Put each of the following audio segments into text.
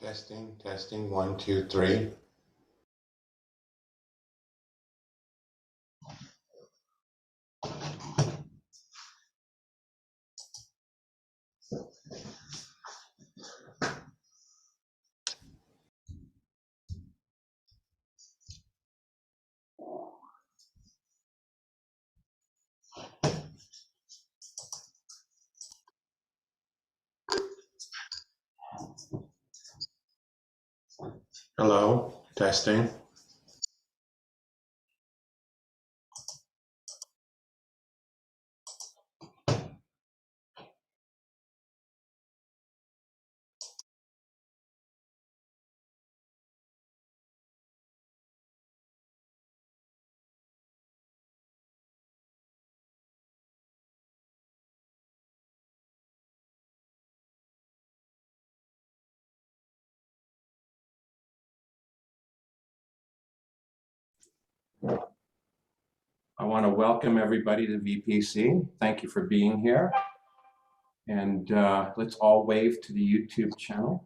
Testing, 1, 2, 3. Hello, testing. I want to welcome everybody to VPC. Thank you for being here. And let's all wave to the YouTube channel.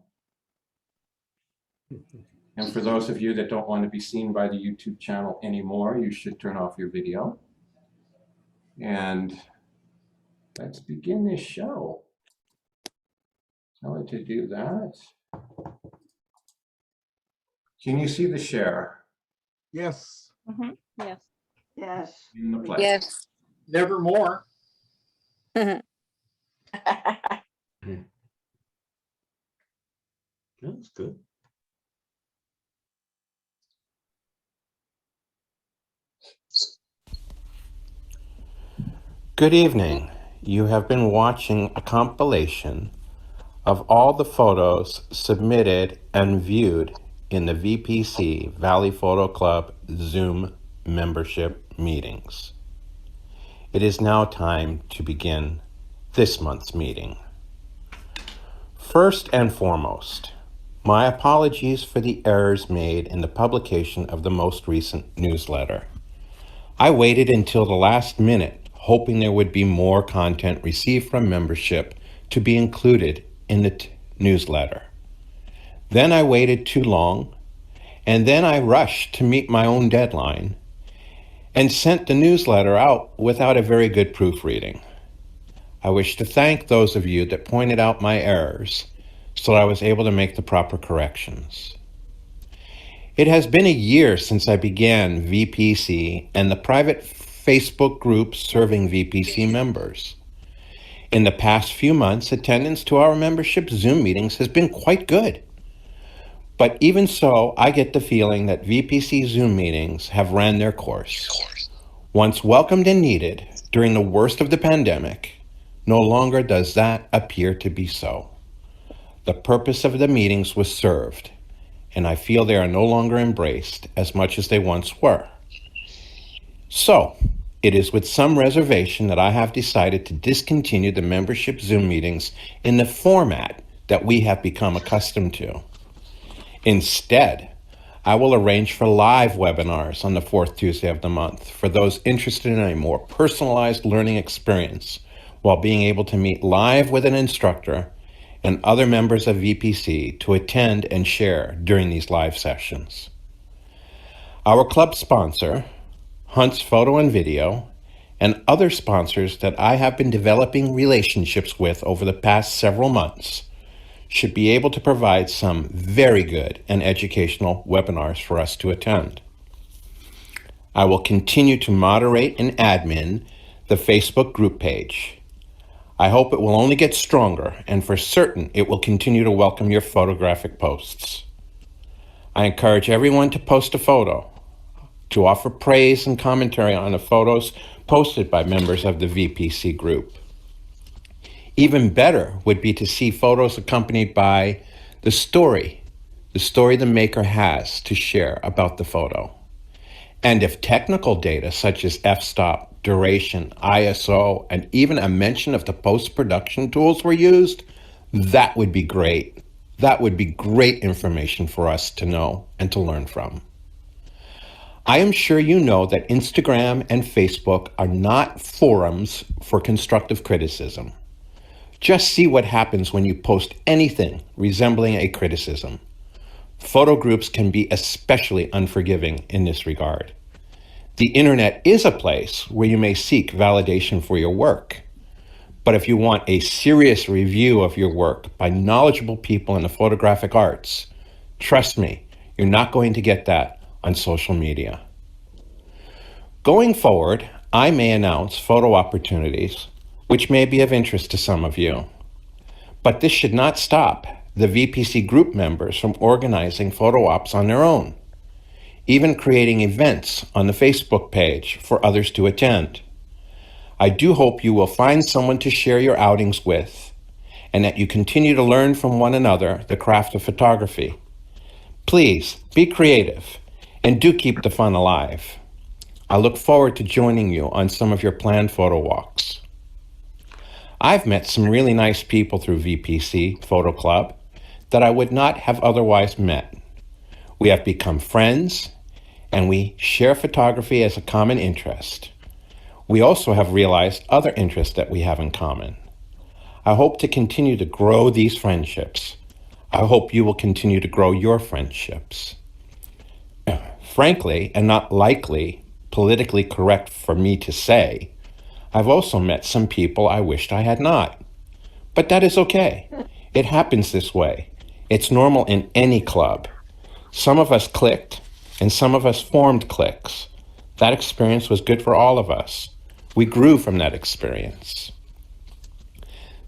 And for those of you that don't want to be seen by the YouTube channel anymore, you should turn off your video. And let's begin this show. Tell it to do that. Can you see the share? Yes. Mm-hmm. Yes. Yes. In the play. Yes. Nevermore. That's good. Good evening. You have been watching a compilation of all the photos submitted and viewed in the VPC Valley Photo Club Zoom membership meetings. It is now time to begin this month's meeting. First and foremost, my apologies for the errors made in the publication of the most recent newsletter. I waited until the last minute, hoping there would be more content received from membership to be included in the newsletter. Then I waited too long, and then I rushed to meet my own deadline and sent the newsletter out without a very good proofreading. I wish to thank those of you that pointed out my errors so that I was able to make the proper corrections. It has been a year since I began VPC and the private Facebook group serving VPC members. In the past few months, attendance to our membership Zoom meetings has been quite good. But even so, I get the feeling that VPC Zoom meetings have ran their course. Once welcomed and needed during the worst of the pandemic, no longer does that appear to be so. The purpose of the meetings was served, and I feel they are no longer embraced as much as they once were. So, it is with some reservation that I have decided to discontinue the membership Zoom meetings in the format that we have become accustomed to. Instead, I will arrange for live webinars on the fourth Tuesday of the month for those interested in a more personalized learning experience while being able to meet live with an instructor and other members of VPC to attend and share during these live sessions. Our club sponsor, Hunt's Photo and Video, and other sponsors that I have been developing relationships with over the past several months should be able to provide some very good and educational webinars for us to attend. I will continue to moderate and admin the Facebook group page. I hope it will only get stronger, and for certain it will continue to welcome your photographic posts. I encourage everyone to post a photo, to offer praise and commentary on the photos posted by members of the VPC group. Even better would be to see photos accompanied by the story the maker has to share about the photo. And if technical data such as f-stop, duration, ISO, and even a mention of the post-production tools were used, that would be great. That would be great information for us to know and to learn from. I am sure you know that Instagram and Facebook are not forums for constructive criticism. Just see what happens when you post anything resembling a criticism. Photo groups can be especially unforgiving in this regard. The internet is a place where you may seek validation for your work. But if you want a serious review of your work by knowledgeable people in the photographic arts, trust me, you're not going to get that on social media. Going forward, I may announce photo opportunities which may be of interest to some of you. But this should not stop the VPC group members from organizing photo ops on their own, even creating events on the Facebook page for others to attend. I do hope you will find someone to share your outings with, and that you continue to learn from one another the craft of photography. Please be creative and do keep the fun alive. I look forward to joining you on some of your planned photo walks. I've met some really nice people through VPC Photo Club that I would not have otherwise met. We have become friends, and we share photography as a common interest. We also have realized other interests that we have in common. I hope to continue to grow these friendships. I hope you will continue to grow your friendships. Frankly, and not likely politically correct for me to say, I've also met some people I wished I had not. But that is okay. It happens this way. It's normal in any club. Some of us clicked, and some of us formed cliques. That experience was good for all of us. We grew from that experience.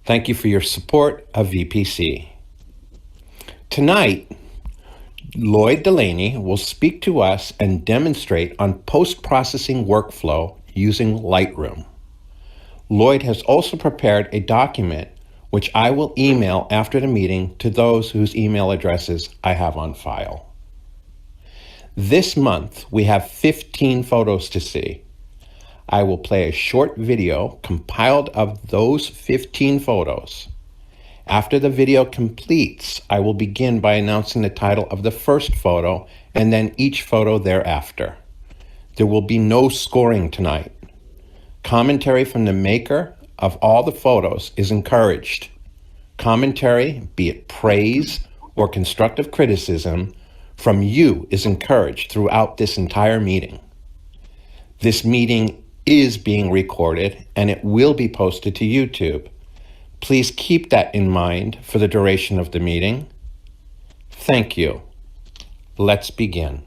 Thank you for your support of VPC. Tonight, Lloyd Delany will speak to us and demonstrate on post-processing workflow using Lightroom. Lloyd has also prepared a document which I will email after the meeting to those whose email addresses I have on file. This month, we have 15 photos to see. I will play a short video compiled of those 15 photos. After the video completes, I will begin by announcing the title of the first photo and then each photo thereafter. There will be no scoring tonight. Commentary from the maker of all the photos is encouraged. Commentary, be it praise or constructive criticism, from you is encouraged throughout this entire meeting. This meeting is being recorded and it will be posted to YouTube. Please keep that in mind for the duration of the meeting. Thank you. Let's begin.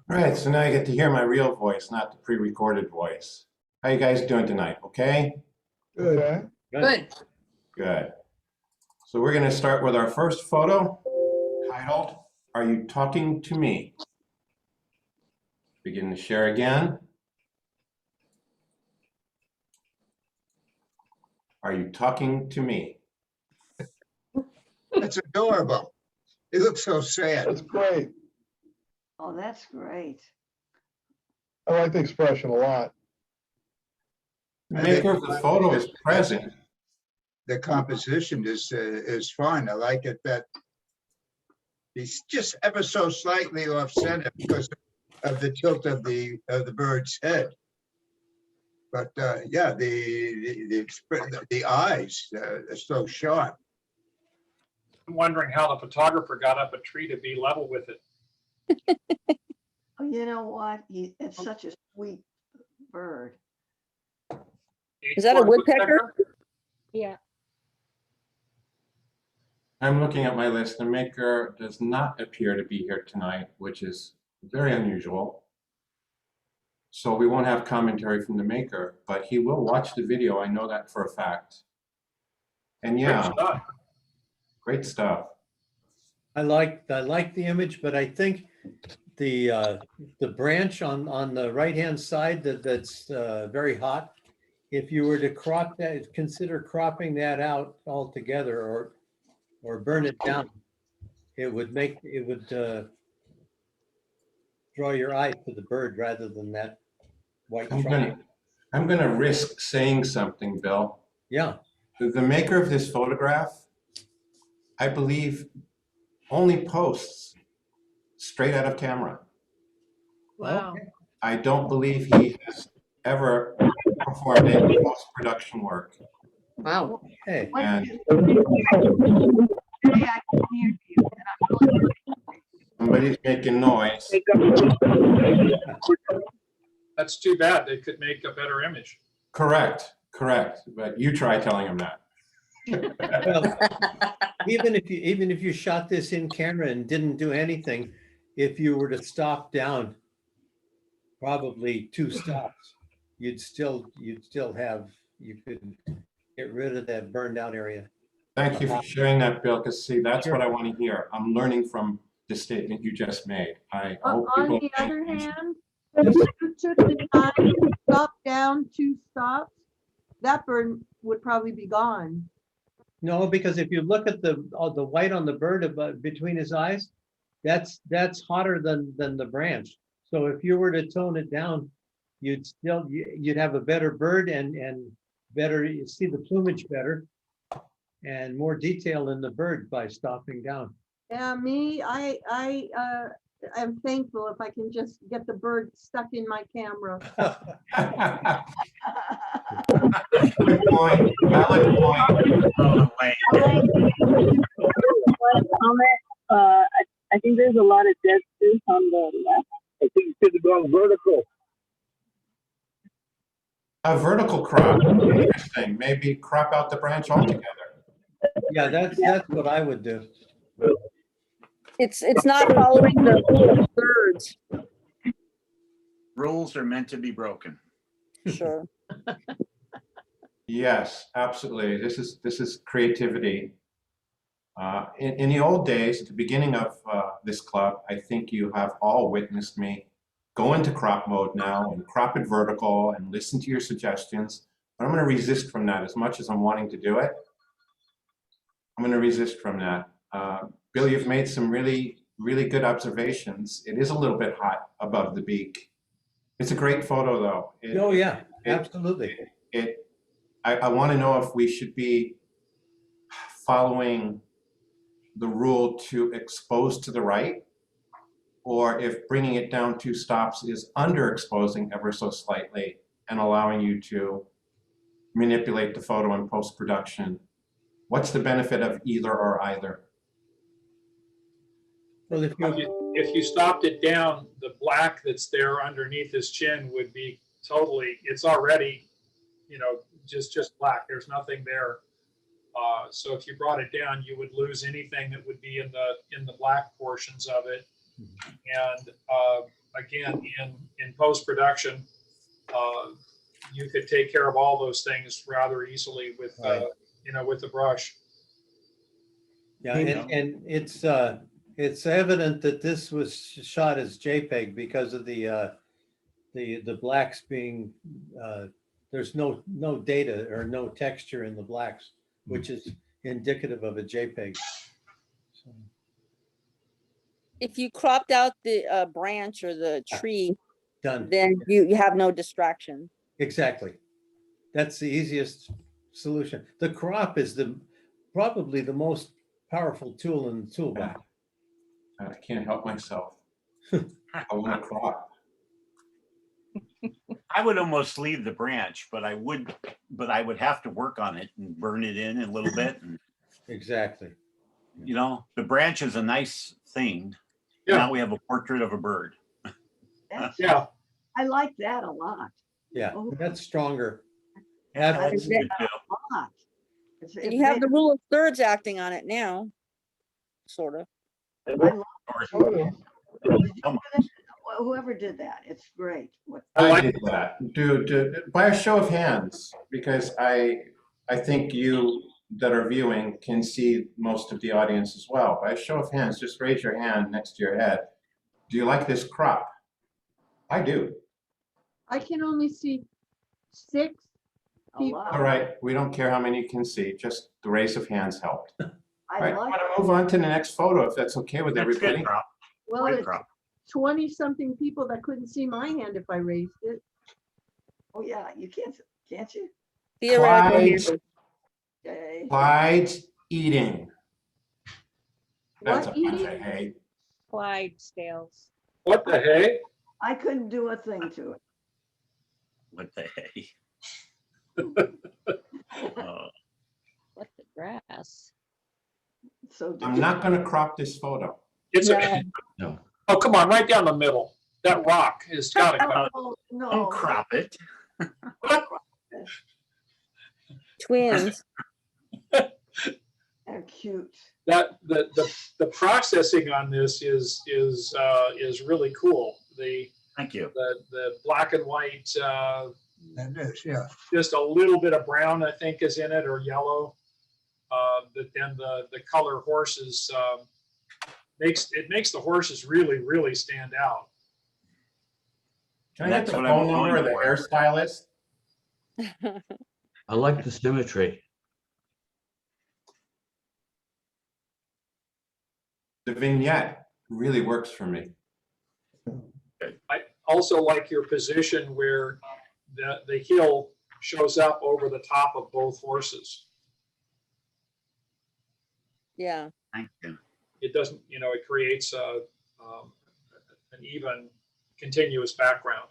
All right, so now you get to hear my real voice, not the pre-recorded voice. How you guys doing tonight? Okay? Good. Good. Good. So we're going to start with our first photo titled, "Are You Talking to Me?" Begin to share again. Are you talking to me? That's adorable. It looks so sad. That's great. Oh, that's great. I like the expression a lot. The maker of the photo is present. The composition is fun. I like it that he's just ever so slightly off center because of the tilt of the bird's head. But yeah, the eyes are so sharp. I'm wondering how the photographer got up a tree to be level with it. Oh, you know what? It's such a sweet bird. Is that a woodpecker? Yeah. I'm looking at my list. The maker does not appear to be here tonight, which is very unusual. So we won't have commentary from the maker, but he will watch the video. I know that for a fact. And yeah, Great stuff. great stuff. I like the image, but I think the branch on the right-hand side that's very hot, if you were to crop that, consider cropping that out altogether or burn it down, it would draw your eye to the bird rather than that white triangle. I'm gonna risk saying something, Bill. Yeah, The maker of this photograph, I believe, only posts straight out of camera. Wow. I don't believe he has ever performed any post-production work. Wow. hey, What And- is- Hey, I can hear you, and I'm really- Somebody's making noise. That's too bad. They could make a better image. Correct, but you try telling him that. well, even if you shot this in camera and didn't do anything, if you were to stop down, probably 2 stops, you could get rid of that burned out area. Thank you for sharing that, Bill, because see, that's what I want to hear. I'm learning from the statement you just made. I hope On people. the other hand, if you took the time to stop down 2 stops, that bird would probably be gone. No, because if you look at the white on the bird between his eyes, that's hotter than the branch. So if you were to tone it down, you'd have a better bird and better, you see the plumage better and more detail in the bird by stopping down. Yeah, me, I am thankful if I can just get the bird stuck in my camera. Good point, valid point. Comment. I think there's a lot of dead space on the left. I think you should have gone vertical. A vertical crop, interesting. Maybe crop out the branch altogether. Yeah, that's what I would do. It's not following the rule of birds. Rules are meant to be broken. Sure. Yes, absolutely. This is creativity. In the old days, at the beginning of this club, I think you have all witnessed me go into crop mode now and crop it vertical and listen to your suggestions. But I'm going to resist from that as much as I'm wanting to do it. I'm going to resist from that. Bill, you've made some really, really good observations. It is a little bit hot above the beak. It's a great photo, though. Oh, yeah, absolutely. I want to know if we should be following the rule to expose to the right, or if bringing it down 2 stops is underexposing ever so slightly and allowing you to manipulate the photo in post-production. What's the benefit of either or either? Well, If you stopped it down, the black that's there underneath his chin would be totally, it's already, just black. There's nothing there. So if you brought it down, you would lose anything that would be in the black portions of it. And again, in post-production, you could take care of all those things rather easily with with the brush. yeah, and it's evident that this was shot as JPEG because of the the blacks being, there's no data or no texture in the blacks, which is indicative of a JPEG. So, If you cropped out the branch or the tree, done. then you have no distraction. Exactly. That's the easiest solution. The crop is probably the most powerful tool in the toolbox. I can't help myself. I want to crop. I would almost leave the branch, but I would have to work on it and burn it in a little bit. And, Exactly. you know, the branch is a nice thing. Yeah. Now we have a portrait of a bird. Yeah, I like that a lot. Yeah, Oh. that's stronger. Yeah, That's- that's good too. A lot. And you have the rule of thirds acting on it now, sort of. Whoever did that, it's great. I did that. By a show of hands, because I think you that are viewing can see most of the audience as well. By a show of hands, just raise your hand next to your head. Do you like this crop? I do. I can only see 6 A people. lot. All right, we don't care how many you can see, just the raise of hands helped. All I right, I like, want to move on to the next photo, if that's okay with That's everybody. good crop. Well, Good it's crop. 20-something people that couldn't see my hand if I raised it. oh yeah, you can't you? Theoretical Clyde's, here. Okay. Clyde's eating. That's a What bunch eating? of hay. Clydesdales. what the hey? I couldn't do a thing to it. What the hey? What the grass? So. I'm not going to crop this photo. It's No. a, oh, come on, right down the middle. That rock has got to come. Oh, Don't no. crop it. Twins. They're cute. That the processing on this is really cool. Thank you. The black and white, That is, yeah. just a little bit of brown, I think, is in it, or yellow. But then the color horses makes the horses really stand out. Can I get That's the what I'm phone number of the going hairstylist? I like the symmetry. The vignette really works for me. I also like your position where the hill shows up over the top of both horses. Yeah. Thank you. It doesn't, it creates an even continuous background.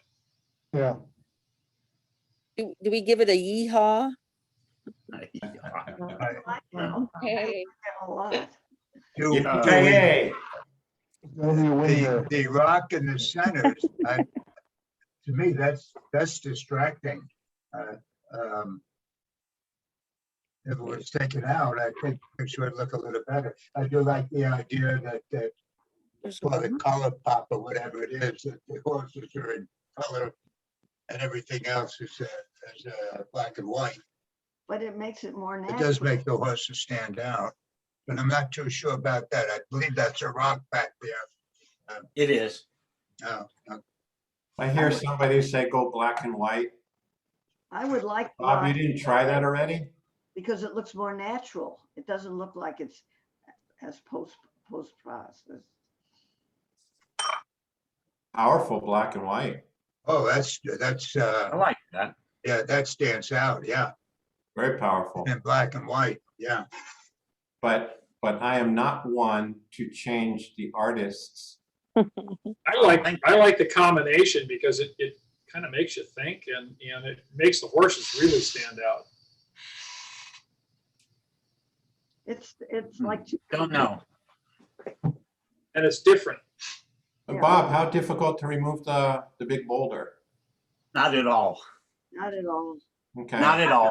Yeah. Do we give it a yeehaw? I like them. Hey. A lot. Hey, The rock in the center, to me, that's distracting. If it was taken out, I think the picture would look a little better. I do like the idea that for the color pop or whatever it is, that the horses are in color and everything else is black and white. But it makes it more It natural. does make the horses stand out, but I'm not too sure about that. I believe that's a rock back there. It is. Oh, I hear somebody say go black and white. I would like. Bob, you black didn't try that already? Because it looks more natural. It doesn't look like it's as post-processed. Powerful black and white. oh, that's I like that. yeah, that stands out. Yeah, Very powerful. in black and white. Yeah. But I am not one to change the artists. I like the combination because it kind of makes you think and it makes the horses really stand out. It's like. Don't know. And it's different. Yeah. Bob, how difficult to remove the big boulder? Not at all. Not at all. Okay. Not at all.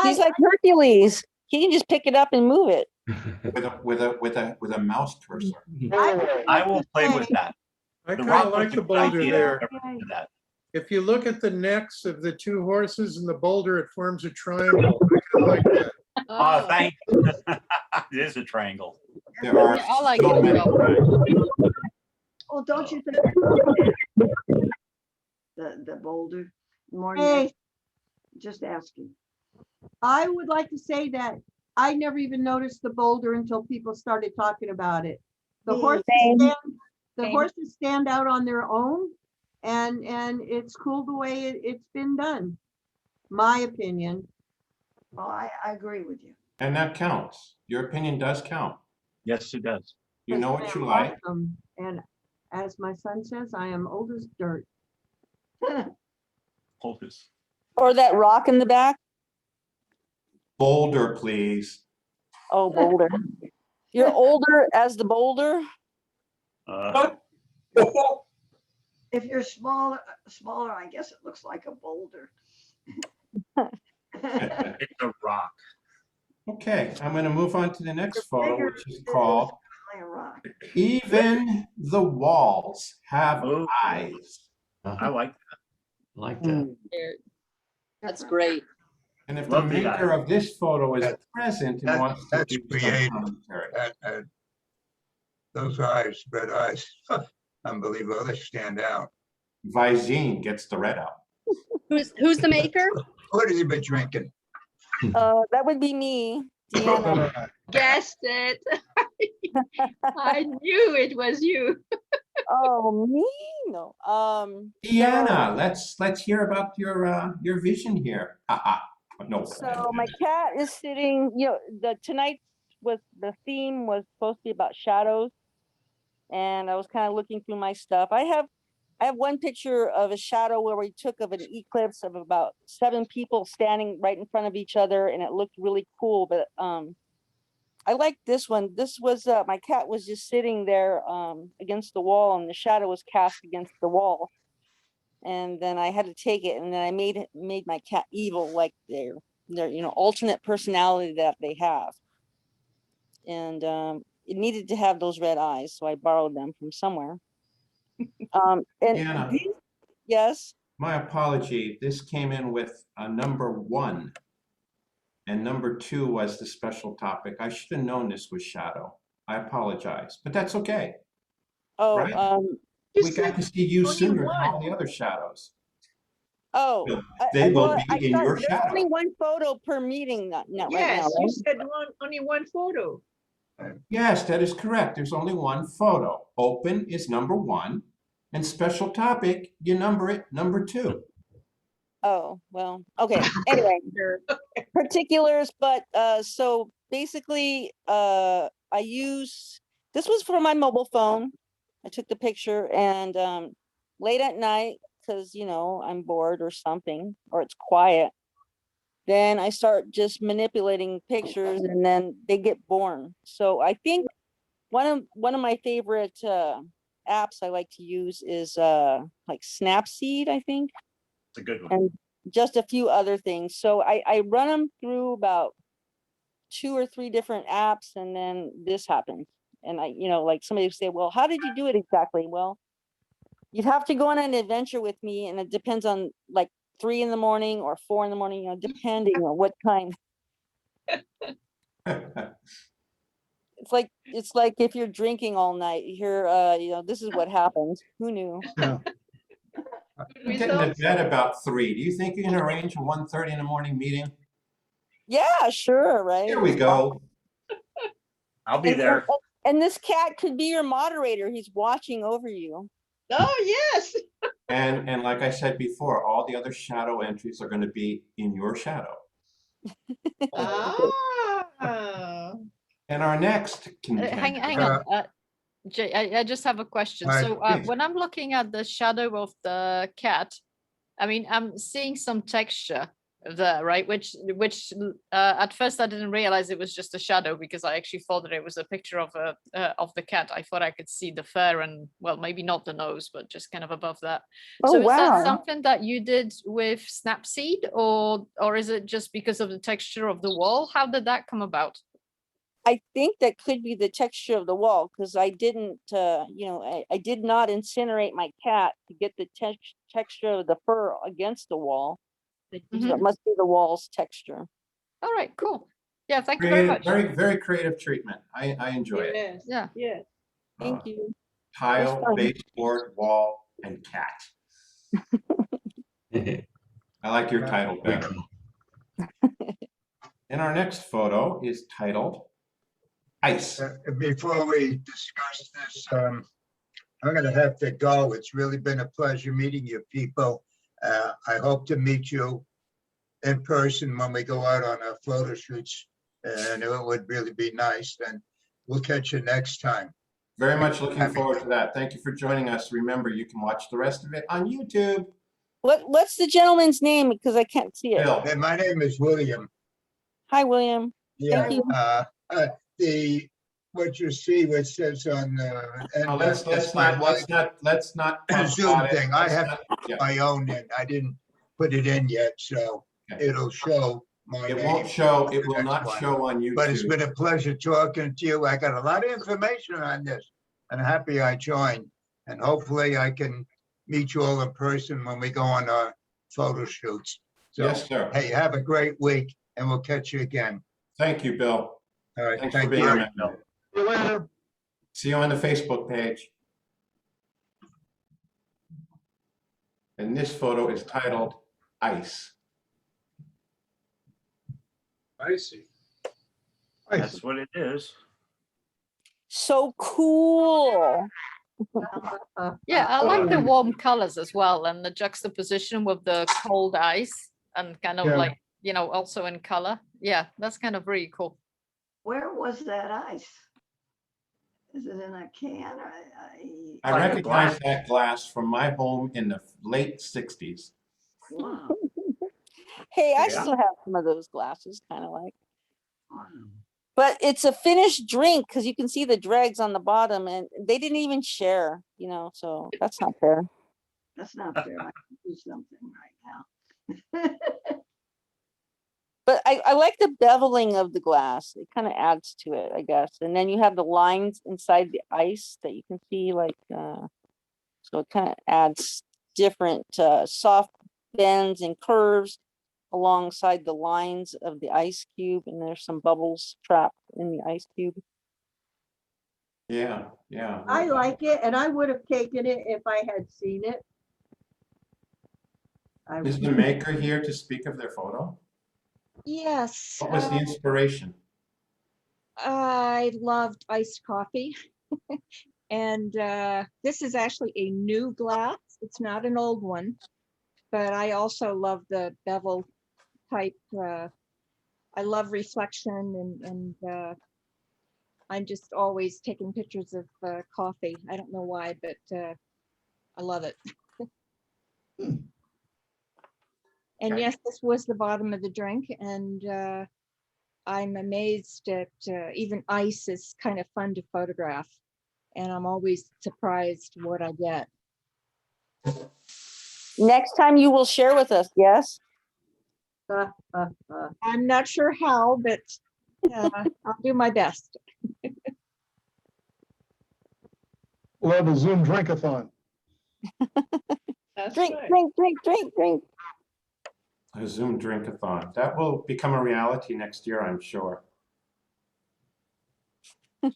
He's like Hercules. He can just pick it up and move it. With a mouse cursor. I will play with that. I The kind rock of like was the a good boulder idea. there. Never did that. If you look at the necks of the two horses and the boulder, it forms a triangle. I kind of like that. Oh, thank you. It is a triangle. There are I like so it. many. Oh, don't you think? The the boulder? More Hey, natural? Just asking. I would like to say that I never even noticed the boulder until people started talking about it. The Me horses Same. stand, the Same. horses stand out on their own, and it's cool the way it's been done. My opinion. Oh, I agree with you. And that counts. Your opinion does count. Yes, it does. You know what you like. Awesome. And as my son says, I am old as dirt. Focus. Or that rock in the back. Boulder, please. Oh, boulder. You're older as the boulder. If you're smaller, I guess it looks like a boulder. It's a rock. Okay, I'm going to move on to the next photo, Bigger, which is it is called definitely a rock. Even the Walls Have Oh. Eyes. I like Like That's great. And if Love the the maker eye. of this photo is That- present and that- wants to that's give some creative. commentary. Those eyes, red eyes, unbelievable, they stand out. Visine gets the red out. Who's the maker? What has he been drinking? That would be me, Deanna. Guessed it. I knew it was you. Oh, me? No. Deanna, let's hear about your vision here. Haha. No. So my cat is sitting, tonight the theme was supposed to be about shadows. And I was kind of looking through my stuff. I have one picture of a shadow where we took of an eclipse of about 7 people standing right in front of each other, and it looked really cool. But I like this one. This was my cat was just sitting there against the wall, and the shadow was cast against the wall. And then I had to take it, and then I made my cat evil, like their alternate personality that they have. And it needed to have those red eyes, so I borrowed them from somewhere. And Deanna. Yes. My apology. This came in with a number 1. And number 2 was the special topic. I should have known this was shadow. I apologize, but that's okay. Oh, Right? You We got said to see you only sooner than one. all the other shadows. Oh, They will well, be in thought your there's shadow. only one photo per meeting right now, Yes, you right? said only one photo. Yes, that is correct. There's only one photo. Open is number 1, and special topic, you number it number 2. Oh, well, okay. Anyway, particulars, but so basically, this was for my mobile phone. I took the picture, and late at night, because I'm bored or something, or it's quiet, then I start just manipulating pictures, and then they get born. So I think one of my favorite apps I like to use is like Snapseed, I think, It's a good one. and just a few other things. So I run them through about 2 or 3 different apps, and then this happens. And like somebody would say, well, how did you do it exactly? Well, you'd have to go on an adventure with me, and it depends on like 3 in the morning or 4 in the morning, depending on what kind. It's like if you're drinking all night, you hear, this is what happens. Who knew? I'm getting to bed about 3. Do you think you can arrange a 1:30 in the morning meeting? Yeah, sure, right? Here we go. I'll be there. And this cat could be your moderator. He's watching over you. Oh, yes. And like I said before, all the other shadow entries are going to be in your shadow. Ah. And our next Hang contender. on. Jay, I just have a question. Hi, So please. when I'm looking at the shadow of the cat, I mean, I'm seeing some texture there, right? Which at first I didn't realize it was just a shadow, because I actually thought that it was a picture of the cat. I thought I could see the fur and, well, maybe not the nose, but just kind of above that. Oh, So is wow. that something that you did with Snapseed, or is it just because of the texture of the wall? How did that come about? I think that could be the texture of the wall, because I didn't, I did not incinerate my cat to get the texture of the fur against the wall. So it must be the wall's texture. All right, cool. Yeah, thank you very much. Very, very creative treatment. I enjoy it. Yes. Yeah. Yes. Thank you. Tile, fun. baseboard, wall, and cat. I like your title better. And our next photo is titled Ice. Before we discuss this, I'm gonna have to go. It's really been a pleasure meeting you people. I hope to meet you in person when we go out on our photo shoots, and it would really be nice. And we'll catch you next time. Very much looking forward to that. Thank you for joining us. Remember, you can watch the rest of it on YouTube. What's the gentleman's name? Because I can't see it. Bill. And my name is William. Hi, William. Yeah, you. what you see, what says on the. Oh, let's not talk Zoom about it. thing. I Let's have not- yeah. my own in. I didn't put it in yet, so Okay. it'll show my It name. won't show, it will Next not one. show on But it's YouTube. been a pleasure talking to you. I got a lot of information on this, and I'm happy I joined. And hopefully I can meet you all in person when we go on our photo shoots. So, Yes, sir. hey, have a great week, and we'll catch you again. Thank you, Bill. All right, Thanks for thank being you. here, Bill. See you later. See you on the Facebook page. And this photo is titled Ice. I see. That's what it is. So cool. Yeah, I like the warm colors as well, and the juxtaposition with the cold ice and kind of Yeah. like, you know, also in color. Yeah, that's kind of really cool. Where was that ice? Is it in a can or? I Like a recognize that glass from my home in the late 60s. Wow. Hey, I Yeah. still have some of those glasses, kind of like. Wow. But it's a finished drink because you can see the dregs on the bottom, and they didn't even share, you know, so that's not fair. That's not fair. I can do something right now. But I like the beveling of the glass. It kind of adds to it, I guess. And then you have the lines inside the ice that you can see, like, so it kind of adds different soft bends and curves alongside the lines of the ice cube. And there's some bubbles trapped in the ice cube. Yeah, yeah. I like it, and I would have taken it if I had seen it. Is the maker here to speak of their photo? Yes, What was the inspiration? I loved iced coffee. And this is actually a new glass. It's not an old one, but I also love the bevel type. I love reflection, and I'm just always taking pictures of coffee. I don't know why, but I love it. And Okay. yes, this was the bottom of the drink, and I'm amazed at even ice is kind of fun to photograph, and I'm always surprised what I get. Next time you will share with us, yes? I'm not sure how, but I'll do my best. We'll have a Zoom drink-a-thon. That's Drink, right. drink, drink, drink, drink. A Zoom drink-a-thon. That will become a reality next year, I'm sure. And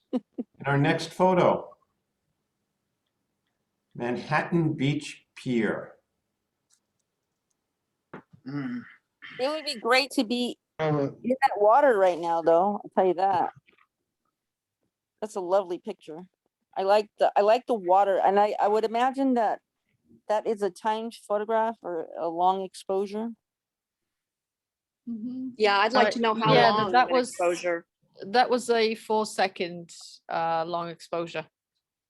our next photo. Manhattan Beach Pier. Mm. It would be great to be Uh, in that water right now, though. I'll tell you that. That's a lovely picture. I like the water, and I would imagine that is a timed photograph or a long exposure. Yeah, I'd like to know how Yeah, long that an was exposure. that was a 4-second long exposure.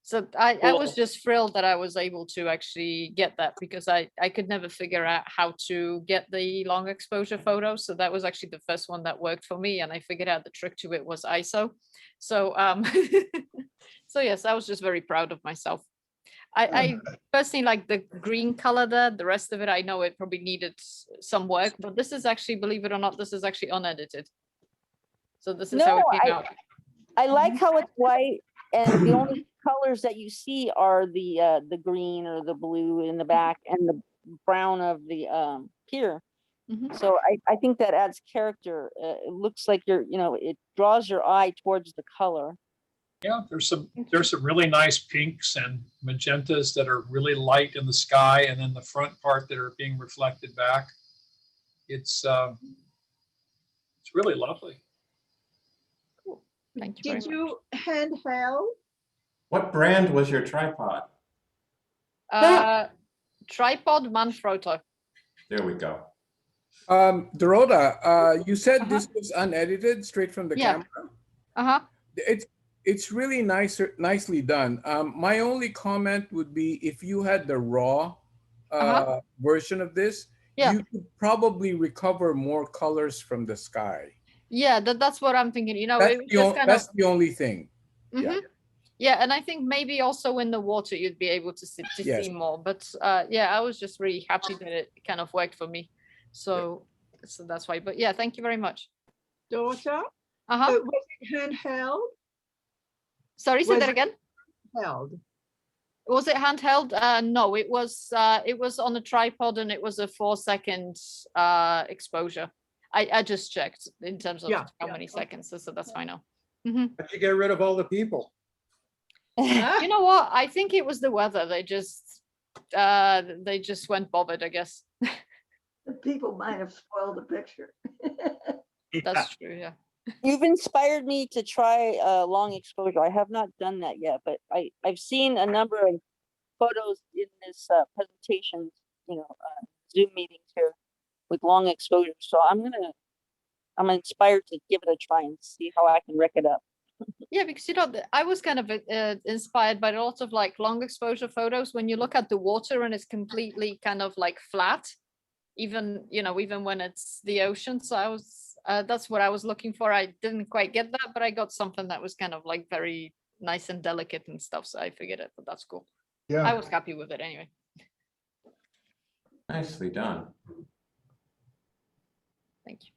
So I was just thrilled that I was able to actually get that, because I could never figure out how to get the long exposure photo. So that was actually the first one that worked for me, and I figured out the trick to it was ISO. So so yes, I was just very proud of myself. I personally like the green color there. The rest of it, I know it probably needed some work, but this is actually, believe it or not, this is actually unedited. So this is how it No, came out. I like how it's white, and the only colors that you see are the green or the blue in the back and the brown of the pier. Mhm. So I think that adds character. It looks like it draws your eye towards the color. Yeah, there's some really nice pinks and magentas that are really light in the sky, and then the front part that are being reflected back. It's really lovely. Thank you very Did much. you handheld? What brand was your tripod? Tripod Manfrotto. There we go. Dorota, you said Uh-huh. this was unedited, straight from the Yeah. camera. Uh-huh. It's really nicely done. My only comment would be if you had the raw version of this, Yeah. you could probably recover more colors from the sky. Yeah, that's what I'm thinking. You know, That's, it was just kind of. that's the only thing. Yeah. Mhm. Yeah, and I think maybe also in the water you'd be able to Yes. see more. But yeah, I was just really happy that it kind of worked for me. So that's why. But yeah, thank you very much. Daughter? Uh-huh. Was it handheld? Sorry, say was that it again. Held. Was it handheld? No, it was on a tripod and it was a 4-second exposure. I just checked in terms of how many seconds, so that's fine now. How'd you get rid of all the people? You know what? I think it was the weather. They just went bothered, I guess. The people might have spoiled the picture. That's true, yeah. You've inspired me to try long exposure. I have not done that yet, but I've seen a number of photos in this presentation, Zoom meetings here with long exposure. So I'm inspired to give it a try and see how I can wreck it up. Yeah, because I was kind of inspired by a lot of like long exposure photos. When you look at the water and it's completely kind of like flat, even when it's the ocean. So I was that's what I was looking for. I didn't quite get that, but I got something that was kind of like very nice and delicate and stuff. So I figured it, but that's cool. Yeah. I was happy with it anyway. Nicely done. Thank you.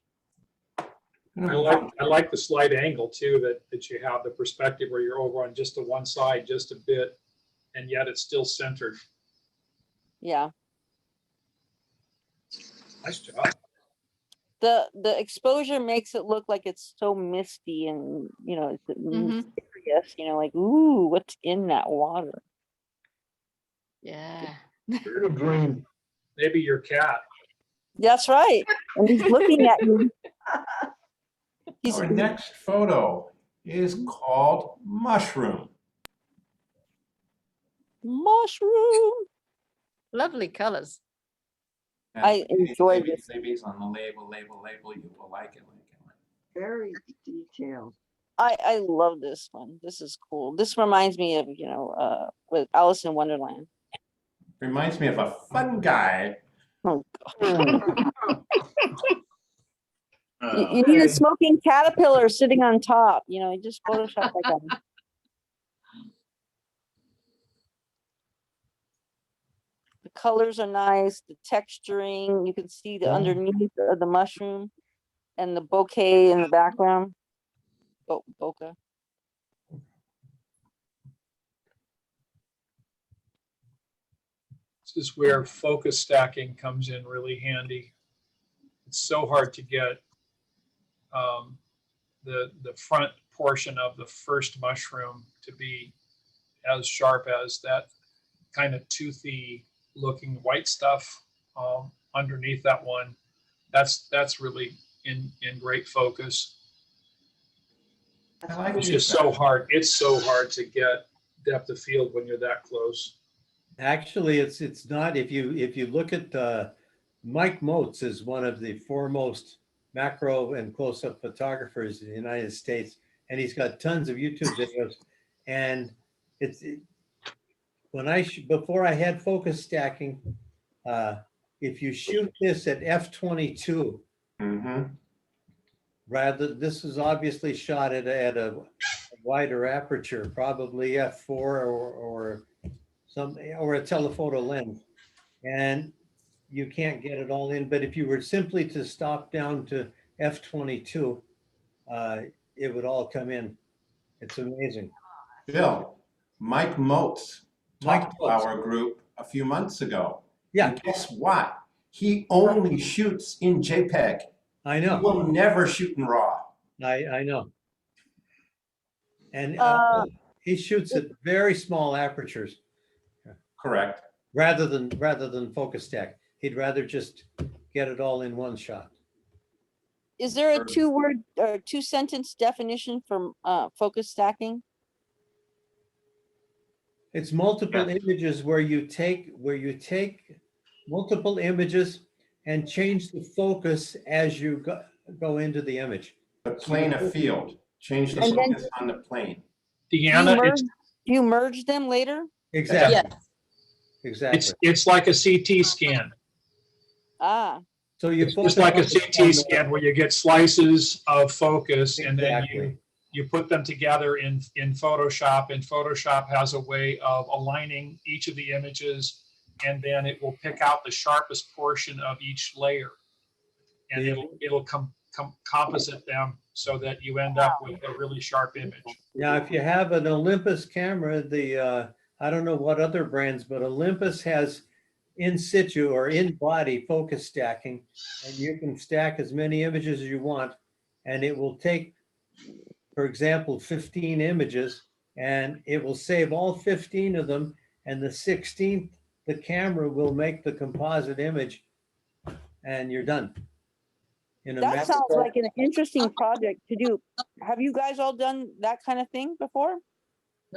I like the slight angle too that you have, the perspective where you're over on just the one side just a bit, and yet it's still centered. Yeah. Nice job. The exposure makes it look like it's so misty and it's mysterious, like, ooh, what's in that water? Yeah. Pretty green. Maybe your cat. That's right. And he's looking at you. Our next photo is called Mushroom. Mushroom. Lovely colors. I enjoyed this. Maybe on the label. You will like it. Very detailed. I love this one. This is cool. This reminds me of, with Alice in Wonderland. Reminds me of a fun guy. Oh, God. You need a smoking caterpillar sitting on top. Just Photoshop like that. The colors are nice. The texturing, you can see the underneath of the mushroom and the bouquet in the background. Bokeh. This is where focus stacking comes in really handy. It's so hard to get the front portion of the first mushroom to be as sharp as that kind of toothy looking white stuff underneath that one. That's really in great focus. It's just so hard. It's so hard to get depth of field when you're that close. Actually, it's not. If you look at Mike Moats is one of the foremost macro and close-up photographers in the United States, and he's got tons of YouTube videos. And before I had focus stacking, if you shoot this at f/22, this is obviously shot at a wider aperture, probably f4 or a telephoto lens, and you can't get it all in. But if you were simply to stop down to f/22, it would all come in. It's amazing. Bill, Mike Moats talked to our group a few months ago. Yeah. And guess what? He only shoots in JPEG. I know. He will never shoot in RAW. I know. And Uh, he shoots at very small apertures Correct. rather than focus stack. He'd rather just get it all in one shot. Is there a 2-word or 2-sentence definition for focus stacking? It's multiple images where you take multiple images and change the focus as you go into the image. The plane of field. Change the And then- focus on the plane. Deanna, Do you merge them later? Exactly. Yes. Exactly. it's like a CT scan. Ah, So you It's just like a focus on CT the- scan where you get slices of focus and then Exactly. you put them together in Photoshop, and Photoshop has a way of aligning each of the images, and then it will pick out the sharpest portion of each layer. And it'll composite them so that you end up with a really sharp image. Now, if you have an Olympus camera, I don't know what other brands, but Olympus has in situ or in body focus stacking, and you can stack as many images as you want, and it will take, for example, 15 images, and it will save all 15 of them, and the 16th, the camera will make the composite image, and you're done. In a that matter sounds of- like an interesting project to do. Have you guys all done that kind of thing before?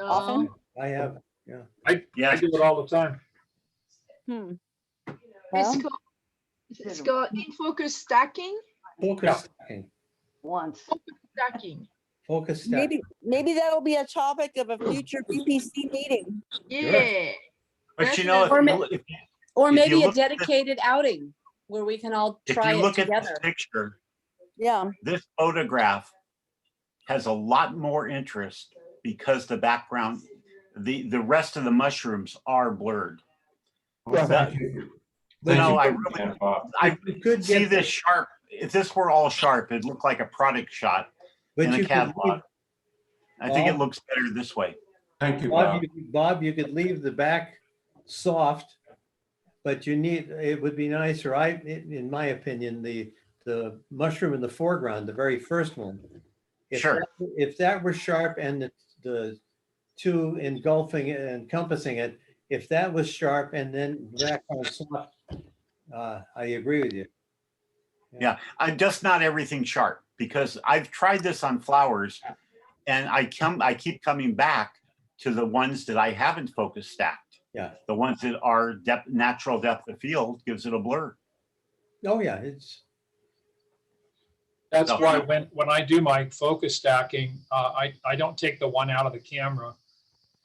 Often? I have, yeah. I do it all the time. Hmm. It's Well, called, it's called in focus stacking. Focus stacking, Once. Stacking. focus stacking. maybe that'll be a topic of a future PPC meeting. Yeah. But you know, Or Or If you maybe a look at this- dedicated outing where we can all if try you it look at this together. picture, Yeah. this photograph has a lot more interest because the background, the rest of the mushrooms are blurred. Well, That- thank you. You know, I Thank you, really, Bob. I You could see get, this sharp. If this were all sharp, it'd look like a product shot but in a you could catalog. leave, I think it Bob? looks better this way. Thank you, Bob. Bob, you could leave the back soft, but it would be nicer, in my opinion, the mushroom in the foreground, the very first one. Sure. If that were sharp and the two engulfing it, encompassing it, if that was sharp and then background soft, I agree with you. Yeah, I'm just not everything sharp because I've tried this on flowers and I keep coming back to the ones that I haven't focus stacked. Yeah. The ones that are natural depth of field gives it a blur. Oh, yeah, That's No. why when I do my focus stacking, I don't take the one out of the camera.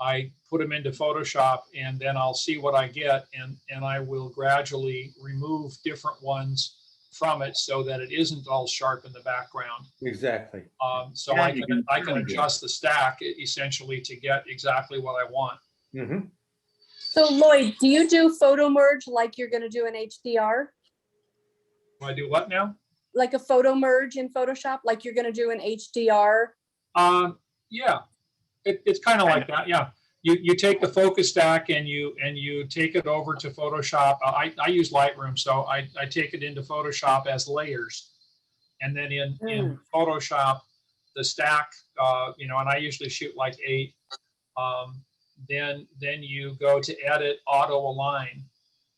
I put them into Photoshop and then I'll see what I get and I will gradually remove different ones from it so that it isn't all sharp in the background. exactly. So Yeah, I you can can certainly do adjust the stack essentially to get exactly what I want. Mhm. So Lloyd, do you do photo merge like you're gonna do in HDR? Do I do what now? Like a photo merge in Photoshop, like you're gonna do in HDR? Yeah, it's kind of like that. Yeah, you take the focus stack and you take it over to Photoshop. I use Lightroom, so I take it into Photoshop as layers, and then in Photoshop, the stack, and I usually shoot like 8. Then you go to edit, auto align,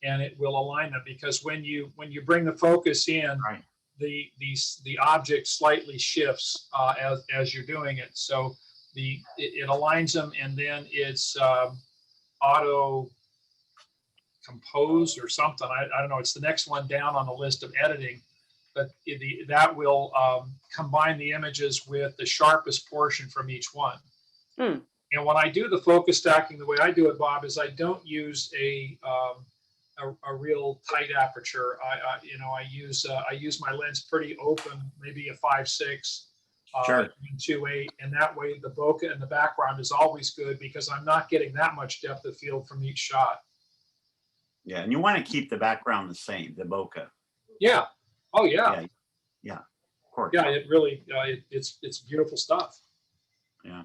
and it will align them because when you bring the focus in, Right. the object slightly shifts as you're doing it. So it aligns them and then it's auto compose or something. I don't know. It's the next one down on the list of editing, but that will combine the images with the sharpest portion from each one. And when I do the focus stacking, the way I do it, Bob, is I don't use a real tight aperture. I use my lens pretty open, maybe a 5.6, Sure. 2.8, and that way the bokeh in the background is always good because I'm not getting that much depth of field from each shot. Yeah, and you want to keep the background the same, the bokeh. Yeah. Oh yeah. Yeah, of course. Yeah. It really it's beautiful stuff. Yeah.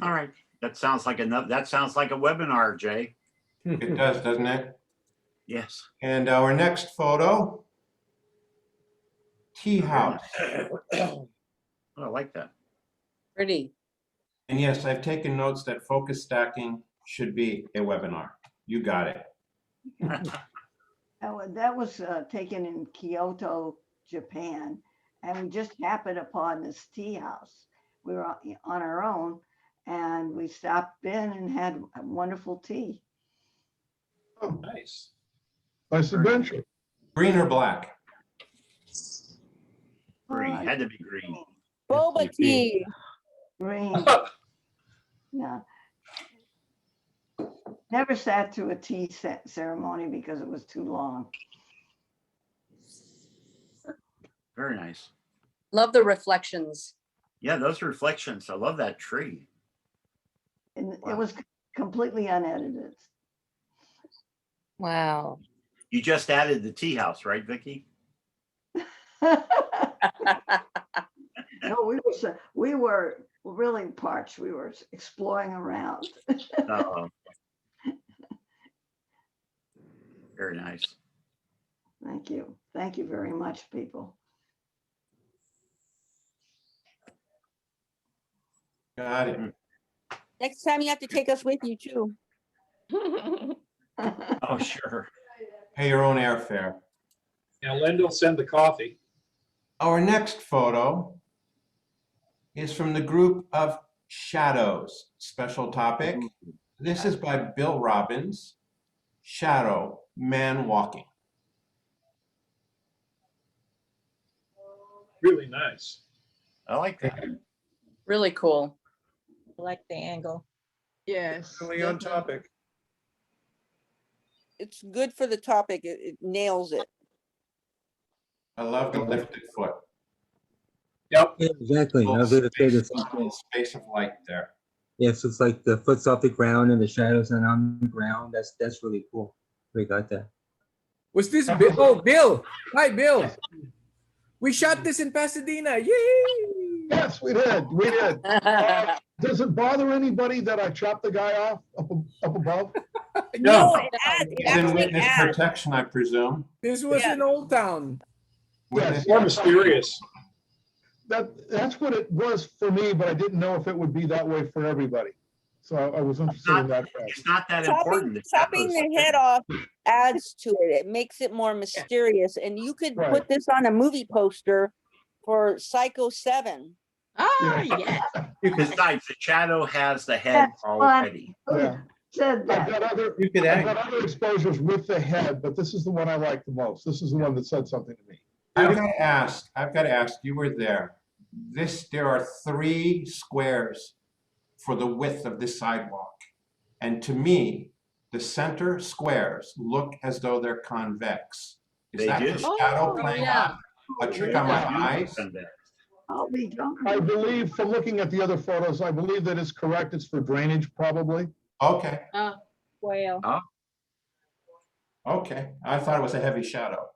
All right. That sounds like a webinar, Jay. It does, doesn't it? Yes. And our next photo, tea house. Oh, I like that. Pretty. And yes, I've taken notes that focus stacking should be a webinar. You got it. That was taken in Kyoto, Japan, and we just happened upon this tea house. We were on our own, and we stopped in and had a wonderful tea. Nice. Nice adventure. Green or black? Green, had to be green. Boba tea. Green. Yeah. Never sat through a tea ceremony because it was too long. Very nice. Love the reflections. Yeah, those reflections. I love that tree. And it was completely unedited. Wow. You just added the tea house, right, Vicky? No, we were really parched. We were exploring around. Very nice. Thank you. Thank you very much, people. Got it. Next time you have to take us with you too. Oh, sure. Pay your own airfare. Now Linda will send the coffee. Our next photo is from the group of shadows. Special topic. This is by Bill Robbins. Shadow, man walking. Really nice. I like that. Really cool. I like the angle. Yes. Really on topic. It's good for the topic. It nails it. I love the lifted foot. Yep. Yeah, exactly. I was going to say the same thing. Space of light there. Yes, it's like the foot's off the ground and the shadows are on the ground. That's really cool. We got that. Was this Bill? Oh, Bill. Hi, Bill. We shot this in Pasadena. Yay! Yes, we did. We did. Does it bother anybody that I chopped the guy off up above? No, it He's in actually witness adds. protection, I presume. This was in Old Town. Yes. More mysterious. That's what it was for me, but I didn't know if it would be that way for everybody. So I was interested in that. It's not that important. Chopping the head off adds to it. It makes it more mysterious. And you could Right. put this on a movie poster for Psycho 7. Ah, yes. Besides, the shadow has the head That's already. Yeah. Said I've that. got other, You could I've got act. other exposures with the head, but this is the one I like the most. This is the one that said something to me. I've got to ask, you were there. There are 3 squares for the width of this sidewalk. And to me, the center squares look as though they're convex. Is They that do. the shadow Oh, playing yeah. a trick on my eyes? I'll be drunk. I believe from looking at the other photos, I believe that is correct. It's for drainage probably. Okay, Well, okay. I thought it was a heavy shadow.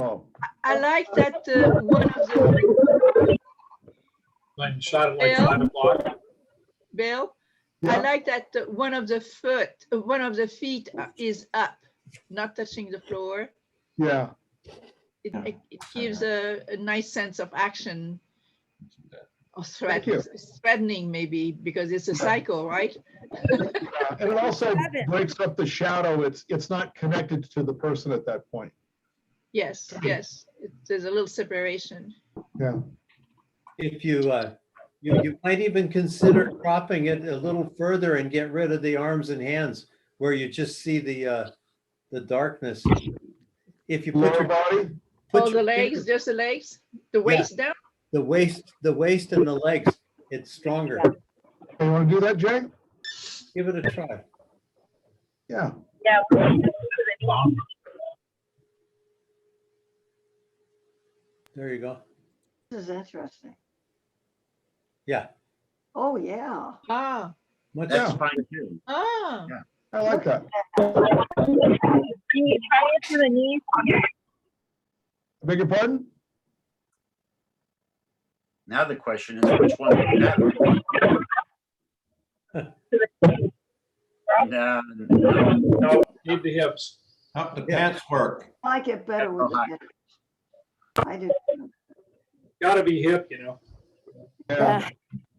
Oh, I like that one of the, Then shot it like Bill? 5 o'clock. Bill, yeah. I like that one of the feet is up, not touching the floor. Yeah. It gives a nice sense of action or Thank you. threatening maybe because it's a cycle, right? And it also breaks up the shadow. It's not connected to the person at that point. Yes, yes. There's a little separation. Yeah. If you might even consider cropping it a little further and get rid of the arms and hands where you just see the darkness. If you put Lower your body. Oh, the legs, just the legs, the waist down. the waist and the legs, it's stronger. You want to do that, Jay? Give it a try. Yeah. Yeah. There you go. This is interesting. Yeah, Oh, yeah. Ah, much That's Yeah. fine too. ah. Yeah. I like that. Can you try it to the knees? Beg your pardon? Now the question is, which one is better? No, No, need the hips. Oh, the pants work. I like it better with the hips. I do. Gotta be hip, you know. Yeah.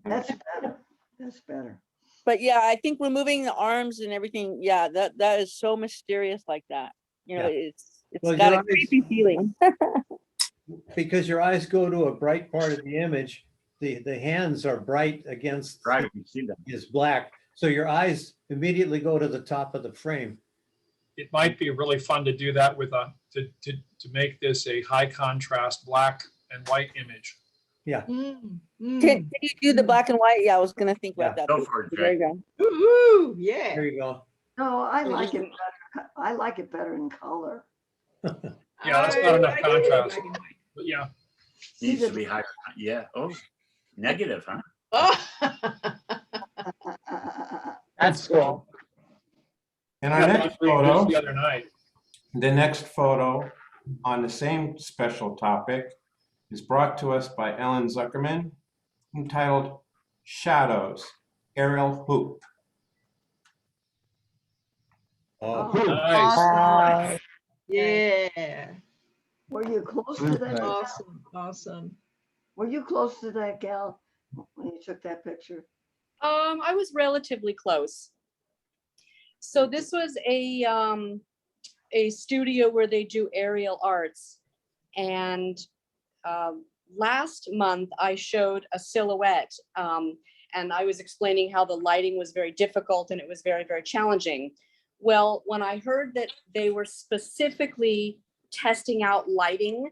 That's better. That's better. But yeah, I think removing the arms and everything, yeah, that is so mysterious like that. You know, Yeah. it's Well, got your a creepy feeling. Because your eyes go to a bright part of the image, the hands are bright against Right, we see them. is black. So your eyes immediately go to the top of the frame. It might be really fun to do that with to make this a high contrast black and white image. Yeah. Mm, Can you do the black and white? Yeah, I was gonna think about Yeah, that. go for it, There Jay. you go. Ooh, yeah. There you go. No, I Yeah, like just- it better. I like it better in color. Yeah, that's I not enough like it in contrast. black and white. But yeah, Needs to be higher. Yeah. Oh, negative, huh? Oh. That's cool. In I our got next that dream just photo, the other night. the next photo on the same special topic is brought to us by Ellen Zuckerman, entitled Shadows, Aerial Hoop. Oh, Nice. Awesome. Yeah. Were you close to that? Nice. Awesome. Awesome. Were you close to that gal when you took that picture? I was relatively close. So this was a studio where they do aerial arts, and last month I showed a silhouette, and I was explaining how the lighting was very difficult and it was very, very challenging. Well, when I heard that they were specifically testing out lighting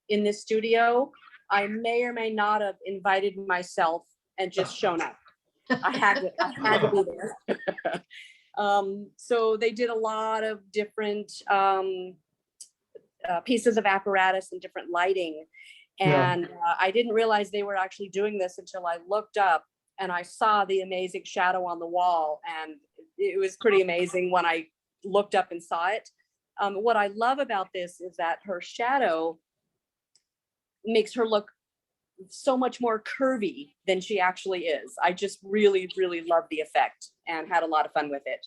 in this studio, I may or may not have invited myself and just shown up. I had to be there. So they did a lot of different pieces of apparatus and different lighting. And I didn't realize they were actually doing this until I looked up and I saw the amazing shadow on the wall. And it was pretty amazing when I looked up and saw it. What I love about this is that her shadow makes her look so much more curvy than she actually is. I just really, really love the effect and had a lot of fun with it.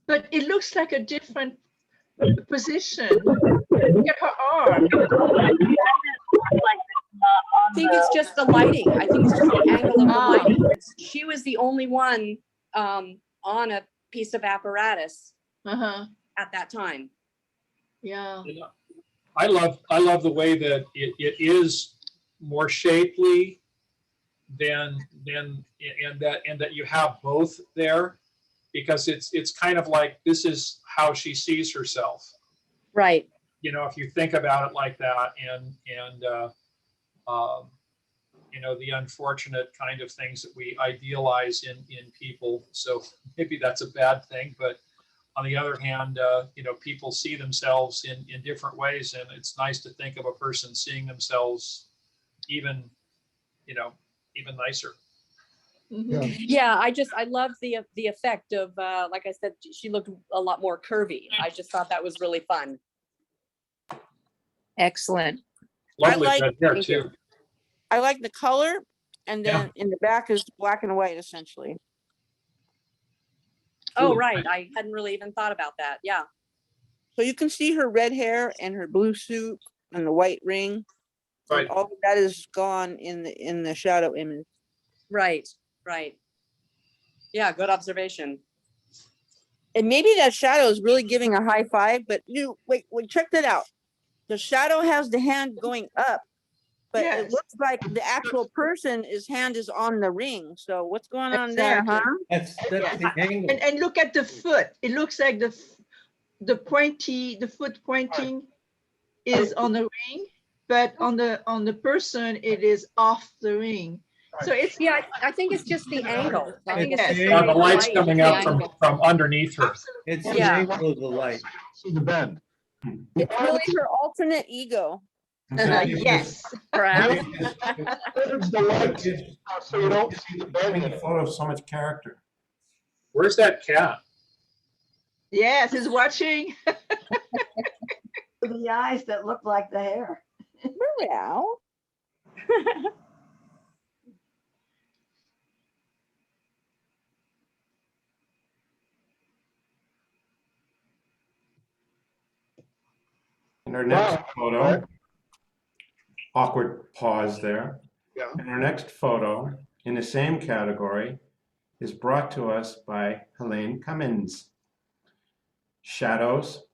But it looks like a different position. Look at her arm. I think it's just the lighting. I think it's just the angle of the lighting. She was the only one on a piece of apparatus at that time. Yeah. I love the way that it is more shapely than and that you have both there, because it's kind of like this is how she sees herself. Right. You know, if you think about it like that, and you know, the unfortunate kind of things that we idealize in people. So maybe that's a bad thing, but on the other hand, you know, people see themselves in different ways, and it's nice to think of a person seeing themselves even, you know, even nicer. Yeah, I love the effect of like I said, she looked a lot more curvy. I just thought that was really fun. Excellent. Lovely I like- red hair too. I like the color, and Yeah. then in the back is black and white essentially. Oh, right. I hadn't really even thought about that. Yeah. So you can see her red hair and her blue suit and the white ring. Right. And all of that is gone in the shadow image. Right. Right. Yeah. Good observation. And maybe that shadow is really giving a high five, but wait, check that out. The shadow has the hand going up, but Yes. it looks like the actual person, his hand is on the ring. So what's going on there, huh? That's the angle. And look at the foot. It looks like the foot pointing is on the ring, but on the person it is off the ring. So it's Yeah, I think it's just the angle. I think it's Yes. just Yeah, the way light's light, coming the out angle. from underneath her. It's the Yeah. angle of the light. See the bend. It's really her alternate ego. yes. Perhaps. There's the light, so you don't see the bend. Giving the photo so much character. Where's that cat? Yes, he's watching. The eyes that look like the hair. Meow. In our next Wow. photo, awkward pause there. Yeah. In our next photo, in the same category is brought to us by Helene Cummins. Shadows,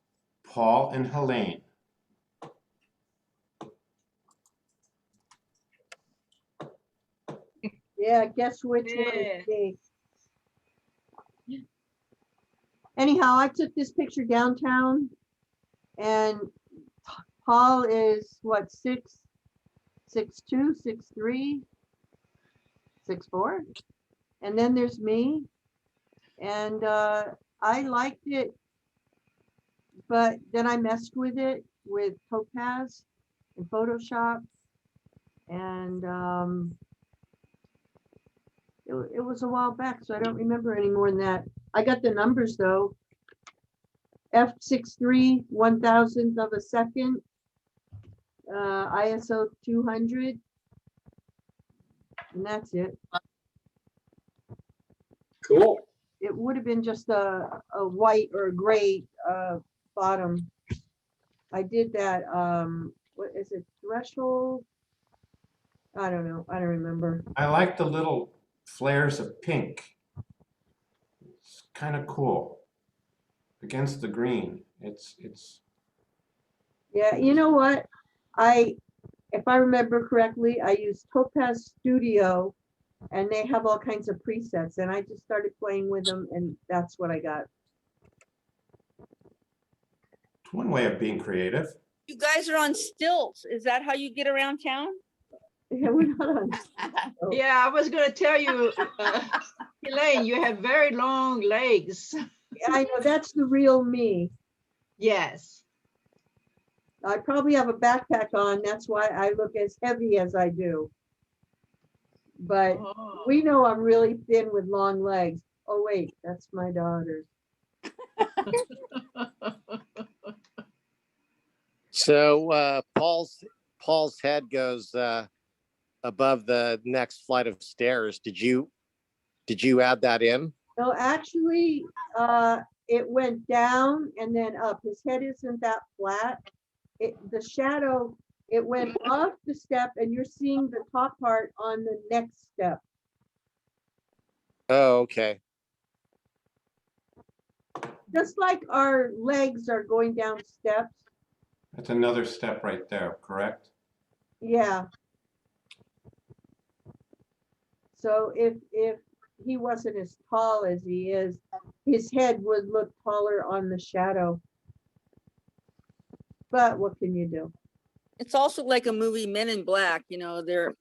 Paul and Helene. Yeah, guess which one it's me. Anyhow, I took this picture downtown and Paul is what, 6'2", 6'3", 6'4", and then there's me. And I liked it, but then I messed with it with Topaz and Photoshop, and it was a while back, so I don't remember any more than that. I got the numbers though. F63 1,000th of a second, ISO 200, and that's it. Cool. It would have been just a white or a gray bottom. I did that, what is it, threshold? I don't know, I don't remember. I like the little flares of pink. It's kind of cool. Against the green. It's Yeah, you know what? If I remember correctly, I used Topaz Studio and they have all kinds of presets and I just started playing with them and that's what I got. one way of being creative. You guys are on stilts. Is that how you get around town? Yeah, we're not on. Yeah, I was gonna tell you, Elaine, you have very long legs. I know, that's the real me. Yes. I probably have a backpack on, that's why I look as heavy as I do. But we know I'm really thin with long legs. Oh wait, that's my daughter's. So Paul's head goes above the next flight of stairs. Did you add that in? No, actually, it went down and then up. His head isn't that flat. The shadow, it went off the step and you're seeing the top part on the next step. Oh, okay. Just like our legs are going down steps. That's another step right there, correct? Yeah. So if he wasn't as tall as he is, his head would look taller on the shadow. But what can you do? It's also like a movie Men in Black, you know, they're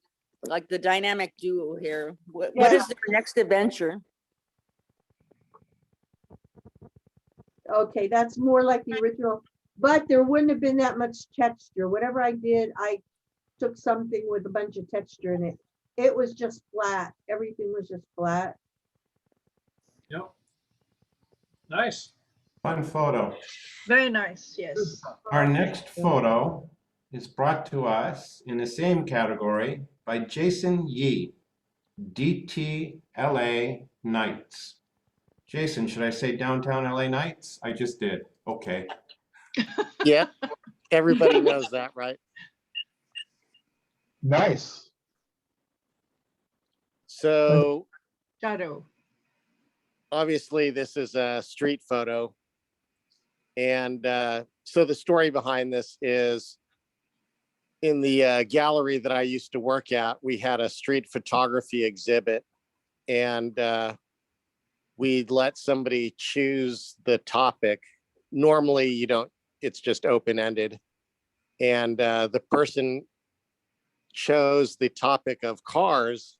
like the dynamic duo here. What is their next adventure? Okay, that's more like the original, but there wouldn't have been that much texture. Whatever I did, I took something with a bunch of texture in it. It was just flat. Everything was just flat. Yep. Nice. Fun photo. Very nice, yes. Our next photo is brought to us in the same category by Jason Yee, DT LA Nights. Jason, should I say downtown LA Nights? I just did. Okay. Yeah, everybody knows that, right? Nice. So Shadow. obviously this is a street photo. And so the story behind this is in the gallery that I used to work at, we had a street photography exhibit and we'd let somebody choose the topic. Normally you don't, it's just open-ended. And the person chose the topic of cars,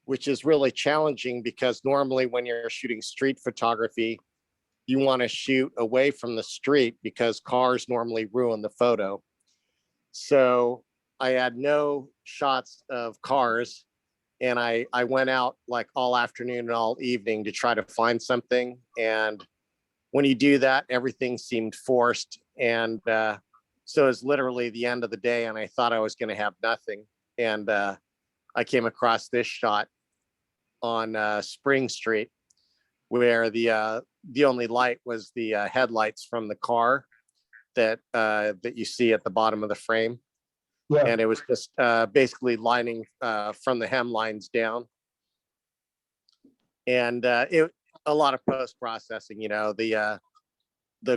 which is really challenging because normally when you're shooting street photography, you want to shoot away from the street because cars normally ruin the photo. So I had no shots of cars and I went out like all afternoon and all evening to try to find something. And when you do that, everything seemed forced. And so it's literally the end of the day and I thought I was going to have nothing. And I came across this shot on Spring Street where the only light was the headlights from the car that you see at the bottom of the frame. Yeah. And it was just basically lining from the hem lines down. and it a lot of post processing. You know, the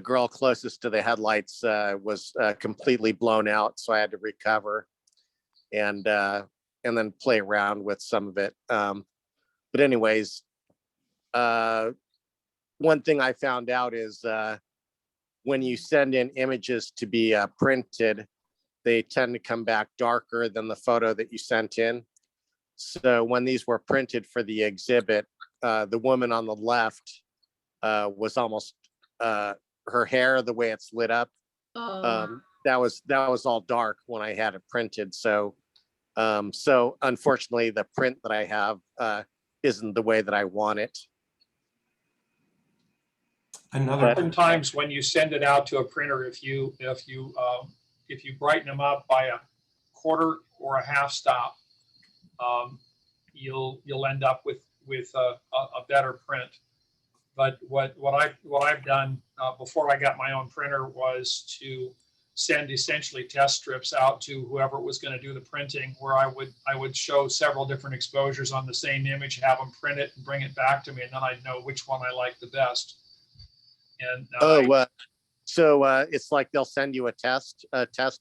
girl closest to the headlights was completely blown out, so I had to recover and then play around with some of it. But anyways, one thing I found out is when you send in images to be printed, they tend to come back darker than the photo that you sent in. So when these were printed for the exhibit, the woman on the left was almost her hair, the way it's lit up, that was all dark when I had it printed. So so unfortunately, the print that I have isn't the way that I want it. Sometimes when you send it out to a printer, if you brighten them up by a quarter or a half stop, you'll end up with a better print. But what I've done before I got my own printer was to send essentially test strips out to whoever was going to do the printing, where I would show several different exposures on the same image, have them print it and bring it back to me, and then I'd know which one I liked the best. And so it's like they'll send you a test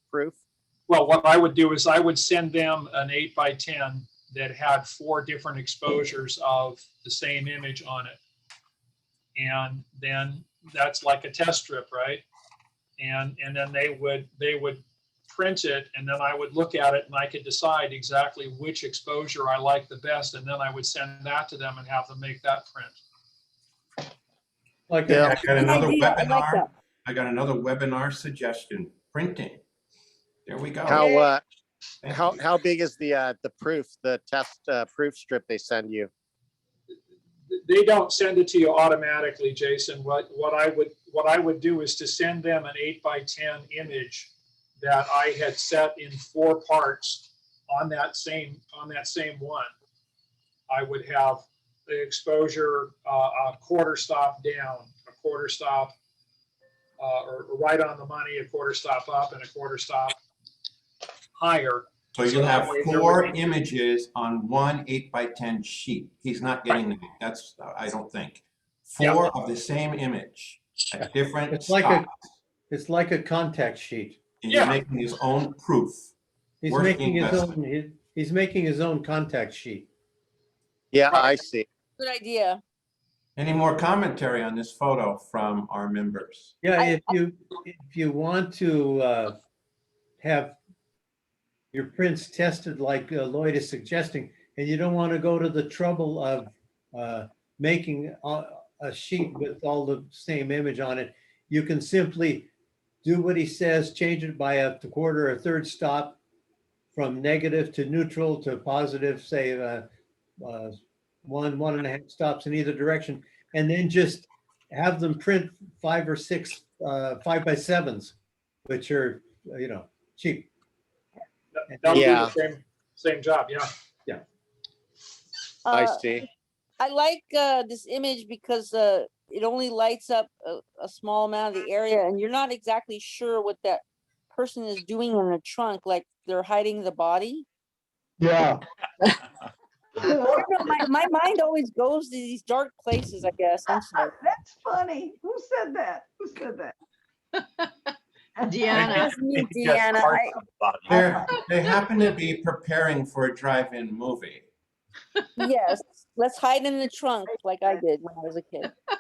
proof. Well, what I would do is I would send them an 8x10 that had 4 different exposures of the same image on it. And then that's like a test strip, right? And then they would print it, and then I would look at it and I could decide exactly which exposure I liked the best, and then I would send that to them and have them make that print. Like I got another webinar. I got another webinar suggestion. Printing. There we go. How big is the proof, the test proof strip they send you? They don't send it to you automatically, Jason. What I would do is to send them an 8x10 image that I had set in 4 parts on that same one. I would have the exposure a quarter stop down, a quarter stop or right on the money, a quarter stop up, and a quarter stop higher. So you'll have 4 images on one 8x10 sheet. He's not getting that. That's, I don't think. 4 of the same image at different It's like a contact sheet. And you're making his own proof. He's making his own. He's making his own contact sheet. Yeah, I see. Good idea. Any more commentary on this photo from our members? Yeah, if you want to have your prints tested like Lloyd is suggesting, and you don't want to go to the trouble of making a sheet with all the same image on it, you can simply do what he says, change it by a quarter or a third stop from negative to neutral to positive, say 1.5 stops in either direction, and then just have them print 5 or 6 5x7s, which are, cheap. That'll do the same job, yeah. Yeah. I see. I like this image because it only lights up a small amount of the area, and you're not exactly sure what that person is doing in the trunk, like they're hiding the body. Yeah. My mind always goes to these dark places, I guess. I'm sorry. That's funny. Who said that? Who said that? Deanna. Deanna. They happen to be preparing for a drive-in movie. Yes, let's hide in the trunk like I did when I was a kid. I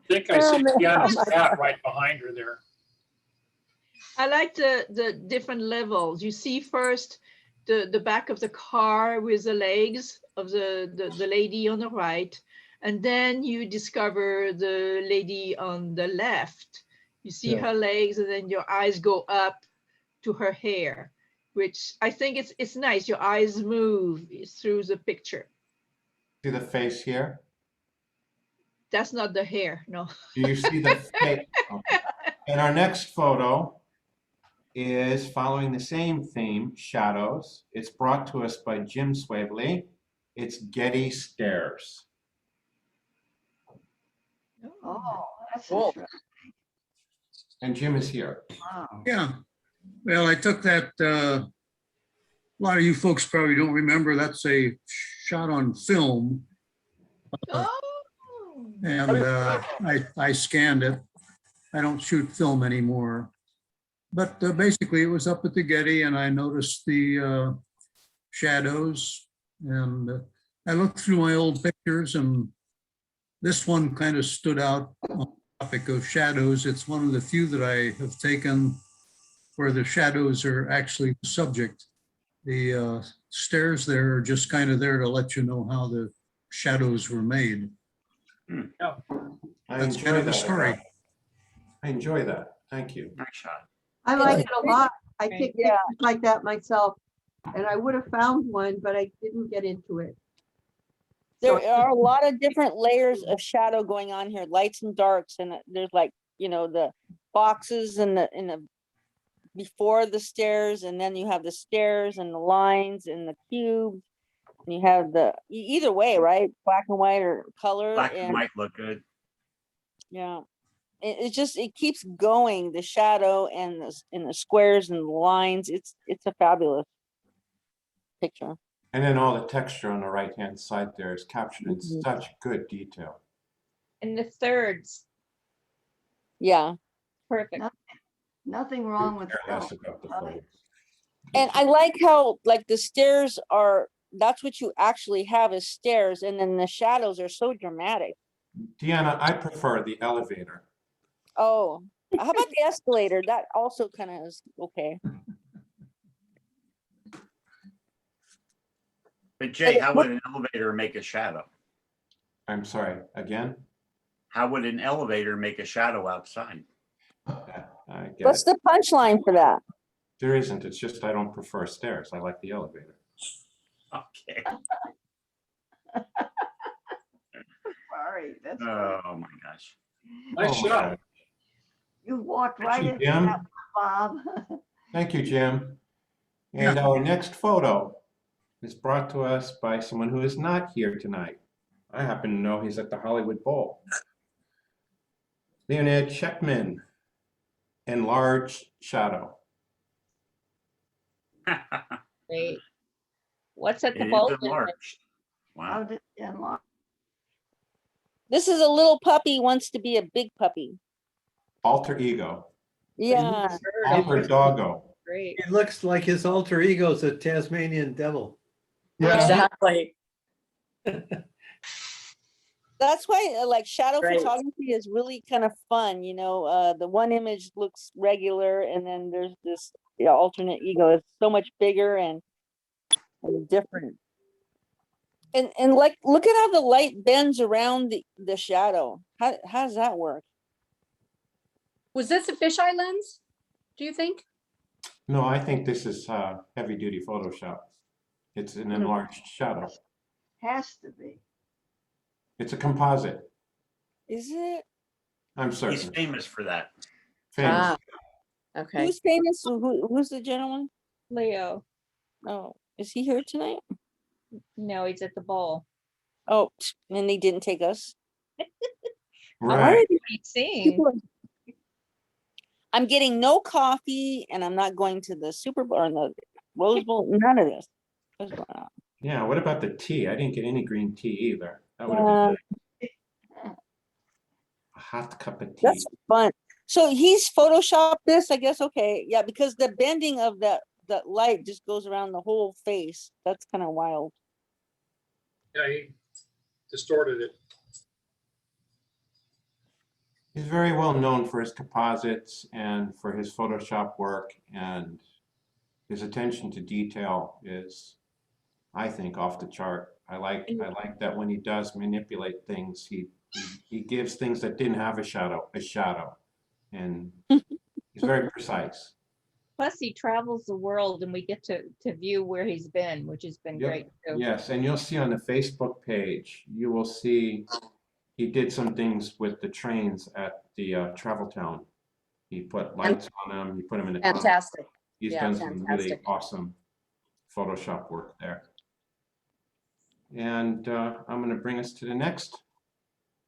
think I see Deanna's cat right behind her there. I like the different levels. You see first the back of the car with the legs of the lady on the right, and then you discover the lady on the left. You see her legs, and then your eyes go up to her hair, which I think it's nice. Your eyes move through the picture. See the face here? That's not the hair, no. Do you see the face? Okay. And our next photo is following the same theme, shadows. It's brought to us by Jim Swavely. It's Getty Stairs. Oh, that's cool. interesting. And Jim is here. Wow. Yeah. Well, I took that, a lot of you folks probably don't remember, that's a shot on film. And I scanned it. I don't shoot film anymore. But basically it was up at the Getty and I noticed the shadows. And I looked through my old pictures and this one kind of stood out on the topic of shadows. It's one of the few that I have taken where the shadows are actually the subject. The stairs there are just kind of there to let you know how the shadows were made. Yeah. That's kind of the story. I enjoy that. Thank you. Nice shot. I like it a lot. I Right. take Yeah. pictures like that myself, and I would have found one, but I didn't get into it. There So- are a lot of different layers of shadow going on here, lights and darks, and there's like, you know, the boxes and the before the stairs, and then you have the stairs and the lines and the cube. And you have the either way, right? Black and white or color. Black and and white look good. Yeah. It just it keeps going, the shadow and the squares and the lines. It's a fabulous picture. And then all the texture on the right-hand side there is captured in Mhm. such good detail. And the thirds, Yeah. perfect. Nothing wrong with Care less film. about the photos. And I like how like the stairs are, that's what you actually have is stairs, and then the shadows are so dramatic. Deanna, I prefer the elevator. Oh, how about the escalator? That also kind of is okay. But Jay, how would an elevator make a shadow? I'm sorry, again? How would an elevator make a shadow outside? I get What's it. the punchline for that? There isn't. It's just I don't prefer stairs. I like the elevator. Okay. Sorry, that's Oh my gosh. Nice Oh my shot. God. you walked Thank right you, into Jim. that, Bob. Thank you, Jim. And our next photo is brought to us by someone who is not here tonight. I happen to know he's at the Hollywood Bowl. Leonid Checkman, Enlarged Shadow. Great. What's at the It is bowl? enlarged. How Wow. did unlock? This is a little puppy wants to be a big puppy. Alter Ego. Yeah. Alter Doggo. Great. It looks like his alter ego is a Tasmanian devil. Yeah, Exactly. That's why like shadow Right. photography is really kind of fun. You know, the one image looks regular, and then there's this alternate ego. It's so much bigger and different. And like, look at how the light bends around the shadow. How does that work? Was this a fisheye lens? Do you think? No, I think this is heavy duty Photoshop. It's an enlarged shadow. Has to be. It's a composite. Is it? I'm He's certain. famous for that. Famous. Okay. Who's famous? Who's the gentleman? Leo. Oh, is he here tonight? No, he's at the bowl. Oh, and they didn't take us. Right. Seeing. I'm getting no coffee, and I'm not going to the Super Bowl or the Rose Bowl. None of this. What's going on? Yeah, what about the tea? I didn't get any green tea either. That would have been nice. A hot cup of tea. That's fun. So he's photoshopped this, I guess. Okay, yeah, because the bending of that light just goes around the whole face. That's kind of wild. Yeah, he distorted it. He's very well known for his composites and for his Photoshop work, and his attention to detail is, I think, off the chart. I like that when he does manipulate things, he gives things that didn't have a shadow, and he's very precise. Plus, he travels the world, and we get to view where he's been, which has been Yep. great too. Yes, and you'll see on the Facebook page, you will see he did some things with the trains at the Travel Town. He put lights on them. He put them in the tunnel. Fantastic. He's Yeah, done some really fantastic. awesome Photoshop work there. And I'm going to bring us to the next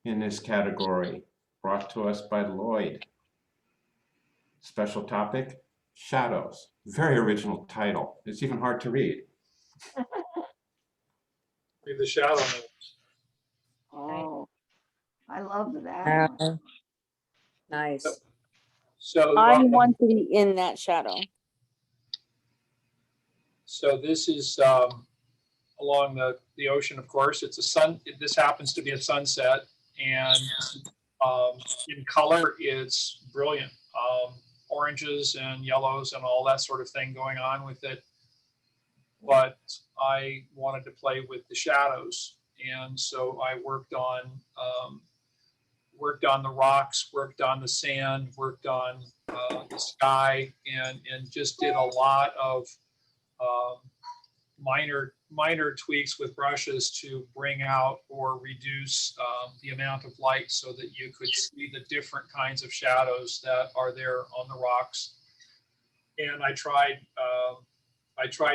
in this category, brought to us by Lloyd. Special topic, shadows. Very original title. It's even hard to read. Read the shadow notes. I love that one. Nice. So, I want to be in that shadow. so this is along the ocean, of course. It's a sun. This happens to be a sunset, and in color, it's brilliant. Oranges and yellows and all that sort of thing going on with it. But I wanted to play with the shadows, and so I worked on the rocks, worked on the sand, worked on the sky, and just did a lot of minor tweaks with brushes to bring out or reduce the amount of light so that you could see the different kinds of shadows that are there on the rocks. And I tried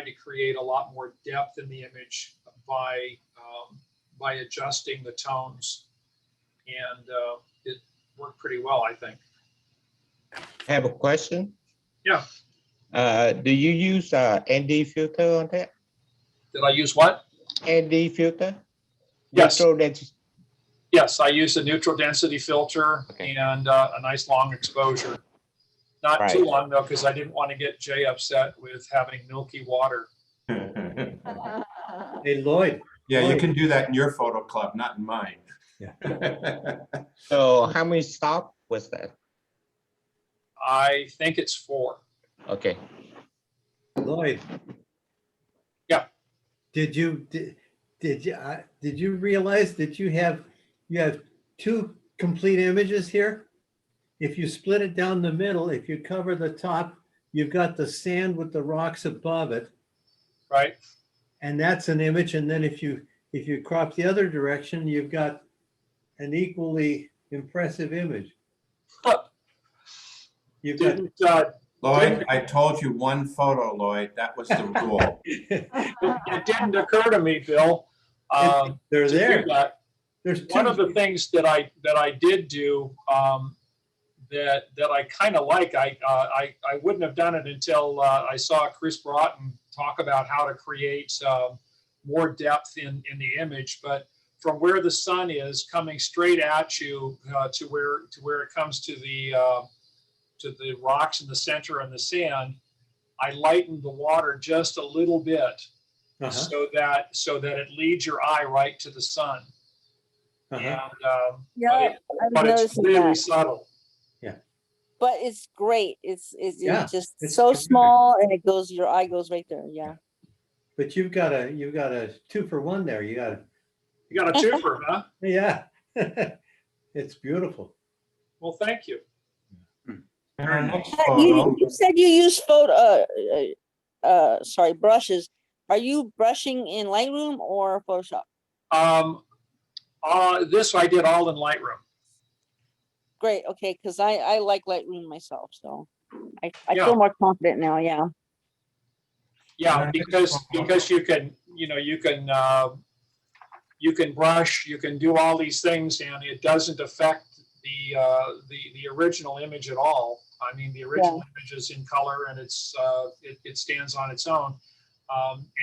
to create a lot more depth in the image by adjusting the tones, and it worked pretty well, I think. I have a question. Yeah. Do you use ND filter on that? Did I use what? ND filter? Yes. Neutral density. Yes, I used a neutral density filter and a nice long exposure. Not too long though, because I didn't want to get Jay upset with having milky water. Hey, Lloyd. Yeah, you Lloyd. can do that in your photo club, not in mine. Yeah. So how many stop was that? I think it's 4. Okay. Lloyd. Yeah. Did you realize that you have 2 complete images here? If you split it down the middle, if you cover the top, you've got the sand with the rocks above it. Right. And that's an image. And then if you crop the other direction, you've got an equally impressive image. You've got Lloyd, I told you one photo, Lloyd. That was the rule. It didn't occur to me, Bill. They're to do there. that. There's one of the things that I did do that I kind of like. I wouldn't have done it until I saw Chris Broughton talk about how to create more depth in the image. But from where the sun is coming straight at you to where it comes to the rocks in the center and the sand, I lightened the water just a little bit so that it leads your eye right to the sun. And, but it's really subtle. Yeah. But it's great. It's Yeah, just it's so terrific. small, and your eye goes right there. Yeah. But you've got a 2-for-1 there. You got a 2-for, huh? Yeah. It's beautiful. Well, thank you. You said you use brushes. Are you brushing in Lightroom or Photoshop? This I did all in Lightroom. Great. Okay, because I like Lightroom myself, so I Yeah. feel more confident now. Yeah. Yeah, because you can brush, you can do all these things, and it doesn't affect the original image at all. I mean, the original image is in color, and it stands on its own.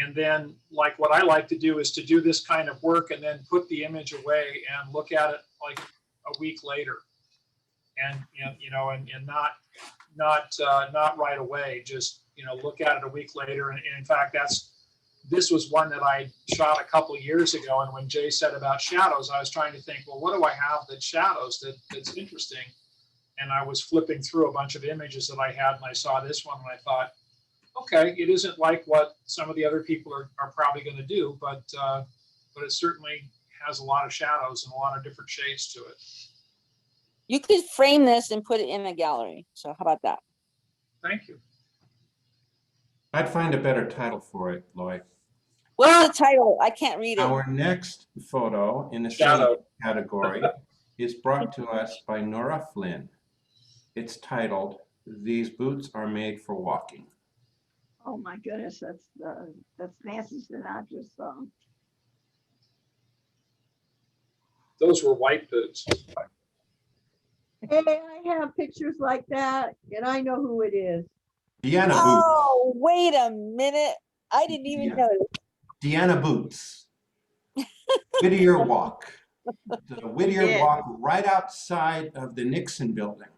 And then, like, what I like to do is to do this kind of work and then put the image away and look at it like a week later, and not right away. Just look at it a week later. And in fact, this was one that I shot a couple of years ago. And when Jay said about shadows, I was trying to think, well, what do I have that's shadows that's interesting? And I was flipping through a bunch of images that I had, and I saw this one, and I thought, okay, it isn't like what some of the other people are probably going to do, but it certainly has a lot of shadows and a lot of different shades to it. You could frame this and put it in a gallery. So how about that? Thank you. I'd find a better title for it, Lloyd. What's the title? I can't read it. Our next photo in the shadow category is brought to us by Nora Flynn. It's titled, "These Boots Are Made for Walking." Oh my goodness, that's Nancy Sinatra's song. Those were white boots. Hey, I have pictures like that, and I know who it is. Deanna Boots. Oh, wait a minute. I didn't even know. Deanna Boots. Whittier Walk. the Whittier Yeah. Walk right outside of the Nixon building.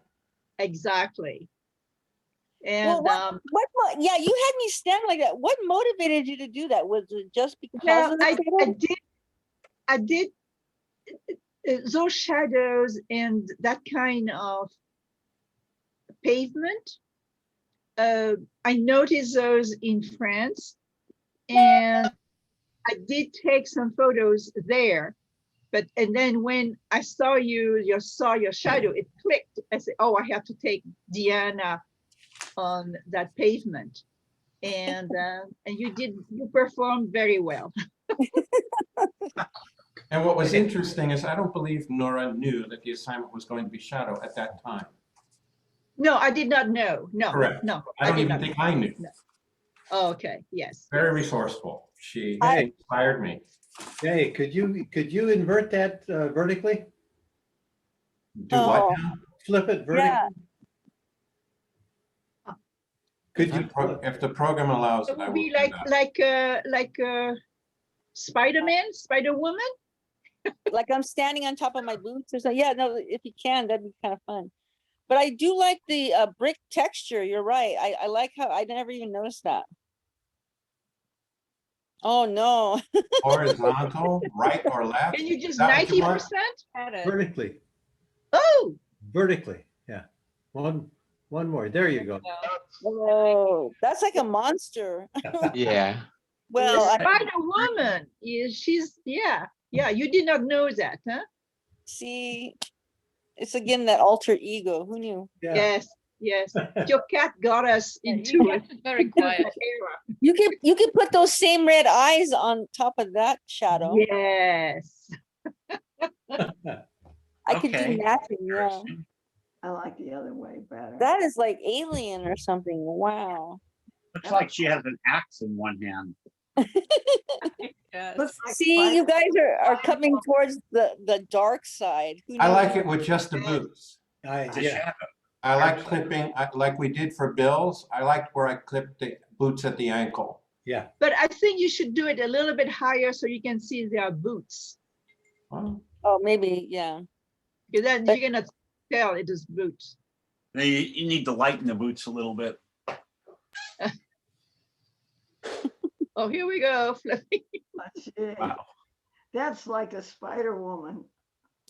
Exactly. Well, And yeah, you had me stand like that. What motivated you to do that? Was it just because well, of the shadow? I did those shadows and that kind of pavement. I noticed those in France, and I did take some photos there. But and then when I saw you saw your shadow, it clicked. I said, "Oh, I have to take Deanna on that pavement," and you performed very well. And what was interesting is I don't believe Nora knew that the assignment was going to be shadow at that time. No, I did not know. No, Correct. no, I don't did even not think know. I knew. No. Oh, okay. Yes. Very yes. resourceful. She Hey. inspired me. Hey, could you invert that vertically? Do what Oh, now? Flip it vertically? yeah. Could you? If the program allows It it, I would will be do that. like Spider-Man, Spider-Woman. Like I'm standing on top of my boots or something. Yeah, no, if you can, that'd be kind of fun. But I do like the brick texture. You're right. I like how I never even noticed that. Oh no. Horizontal, right or left? Can you just Is that what you want? 90%? Vertically, Oh, vertically, yeah. One more, there you go. Oh, that's like a monster. Yeah. Well, Spider-Woman is yeah. You did not know that, huh? see, it's again that alter ego. Who knew? Yeah. Yes. Your cat got us Yeah, into you it. kept it very quiet. You could put those same red eyes on top of that shadow. Yes. I could do matching, yeah. I like the other way better. That is like alien or something. Wow. Looks like she has an axe in one hand. Yes. Looks like See, you guys are coming towards the dark side. Who I knew? like it with just the boots. It's a Yeah, shadow. I like clipping, like we did for Bill's. I liked where I clipped the boots at the ankle. yeah. But I think you should do it a little bit higher so you can see their boots. Well, Oh, maybe, yeah. Because then you're gonna tell it is boots. You need to lighten the boots a little bit. Oh, here we go. Wow. That's like a Spider-Woman.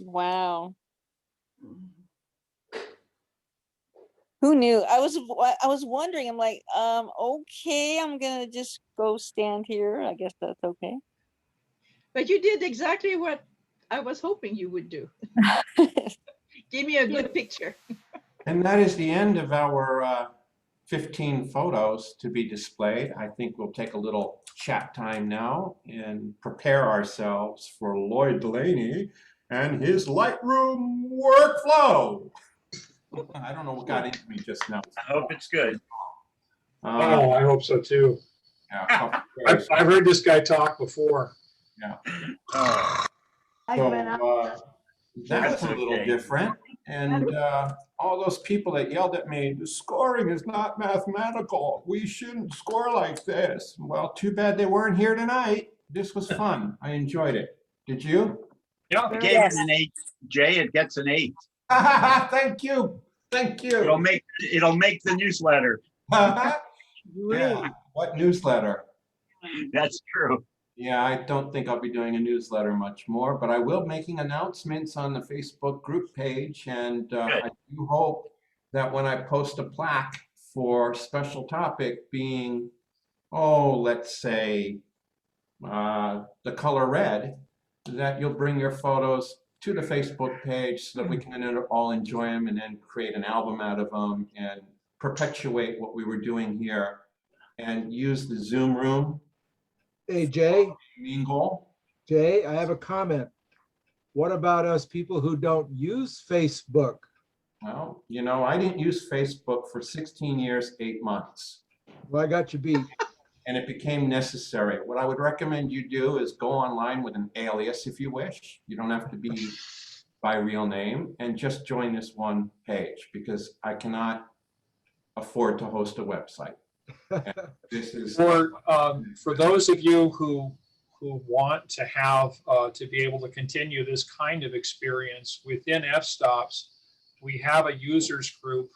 Wow. Who knew? I was wondering, I'm like, okay, I'm gonna just go stand here. I guess that's okay. But you did exactly what I was hoping you would do. Give me a good picture. and that is the end of our 15 photos to be displayed. I think we'll take a little chat time now and prepare ourselves for Lloyd Delany and his Lightroom workflow. I don't know what got into me just now. I hope it's good. Oh, I hope so too. Yeah, I've heard this guy talk before. yeah. I've been up. That's a little different. And all those people that yelled at me, the scoring is not mathematical. We shouldn't score like this. Well, too bad they weren't here tonight. This was fun. I enjoyed it. Did you? Yeah, I gave it an 8. Jay, it gets an 8. Thank you. Thank you. It'll make the newsletter. Yeah. What newsletter? That's true. Yeah, I don't think I'll be doing a newsletter much more, but I will be making announcements on the Facebook group page, and I do hope that when I post a plaque for special topic being, let's say, the color red, that you'll bring your photos to the Facebook page so that we can all enjoy them and then create an album out of them and perpetuate what we were doing here and use the Zoom room. Hey, Jay. Mingle. Jay, I have a comment. What about us people who don't use Facebook? Well, I didn't use Facebook for 16 years, 8 months. Well, I got you beat. And it became necessary. What I would recommend you do is go online with an alias if you wish. You don't have to be by real name, and just join this one page because I cannot afford to host a website. And this is For those of you who who want to have to be able to continue this kind of experience within f-stops, we have a users group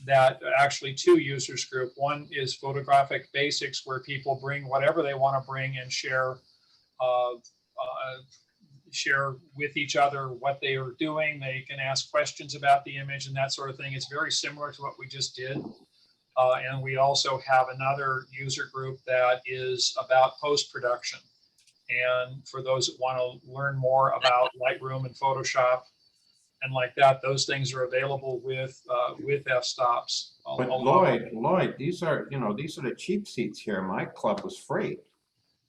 that actually two users group. One is photographic basics, where people bring whatever they want to bring and share share with each other what they are doing. They can ask questions about the image and that sort of thing. It's very similar to what we just did. And we also have another user group that is about post-production. And for those that want to learn more about Lightroom and Photoshop and like that, those things are available with f-stops. But Lloyd, these are the cheap seats here. My club was free.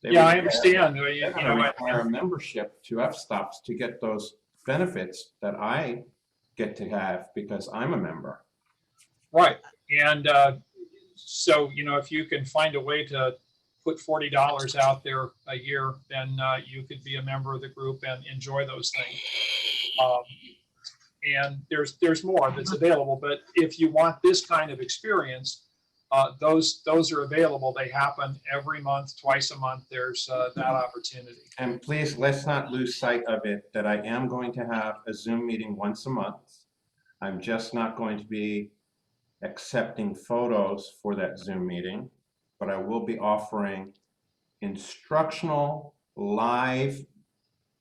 Yeah, I understand. They're going to require a membership to f-stops to get those benefits that I get to have because I'm a member. Right. And so, if you can find a way to put $40 out there a year, then you could be a member of the group and enjoy those things. And there's more that's available. But if you want this kind of experience, those are available. They happen every month, twice a month. There's that opportunity. And please, let's not lose sight of it that I am going to have a Zoom meeting once a month. I'm just not going to be accepting photos for that Zoom meeting, but I will be offering instructional, live,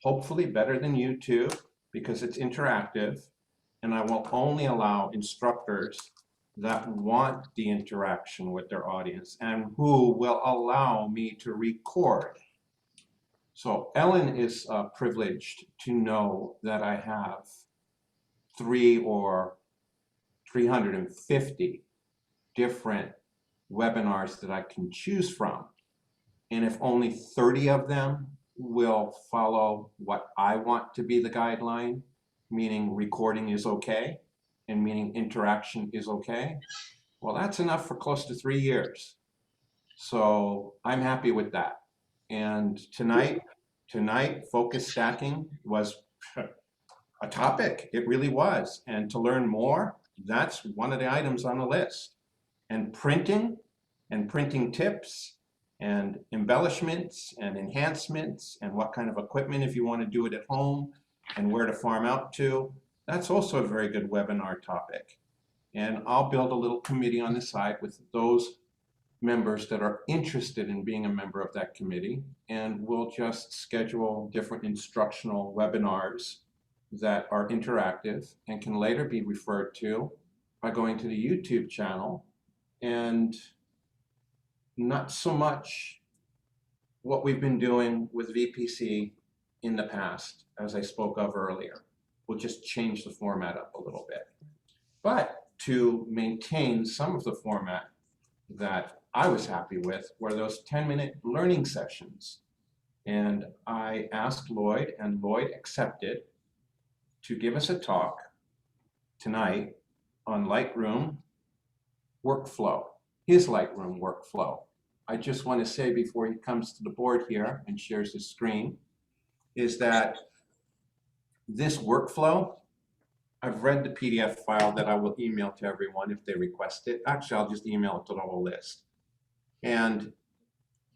hopefully better than YouTube because it's interactive, and I will only allow instructors that want the interaction with their audience and who will allow me to record. So Ellen is privileged to know that I have 300 or 350 different webinars that I can choose from. And if only 30 of them will follow what I want to be the guideline, meaning recording is okay, and meaning interaction is okay, well, that's enough for close to 3 years. So I'm happy with that. And tonight, focus stacking was a topic. It really was. And to learn more, that's one of the items on the list. And printing tips and embellishments and enhancements and what kind of equipment if you want to do it at home and where to farm out to, that's also a very good webinar topic. And I'll build a little committee on the side with those members that are interested in being a member of that committee, and we'll just schedule different instructional webinars that are interactive and can later be referred to by going to the YouTube channel, and not so much what we've been doing with VPC in the past, as I spoke of earlier. We'll just change the format up a little bit. But to maintain some of the format that I was happy with were those 10-minute learning sessions. And I asked Lloyd, and Lloyd accepted, to give us a talk tonight on Lightroom workflow, his Lightroom workflow. I just want to say before he comes to the board here and shares his screen, is that this workflow, I've read the PDF file that I will email to everyone if they request it. Actually, I'll just email it to the whole list. And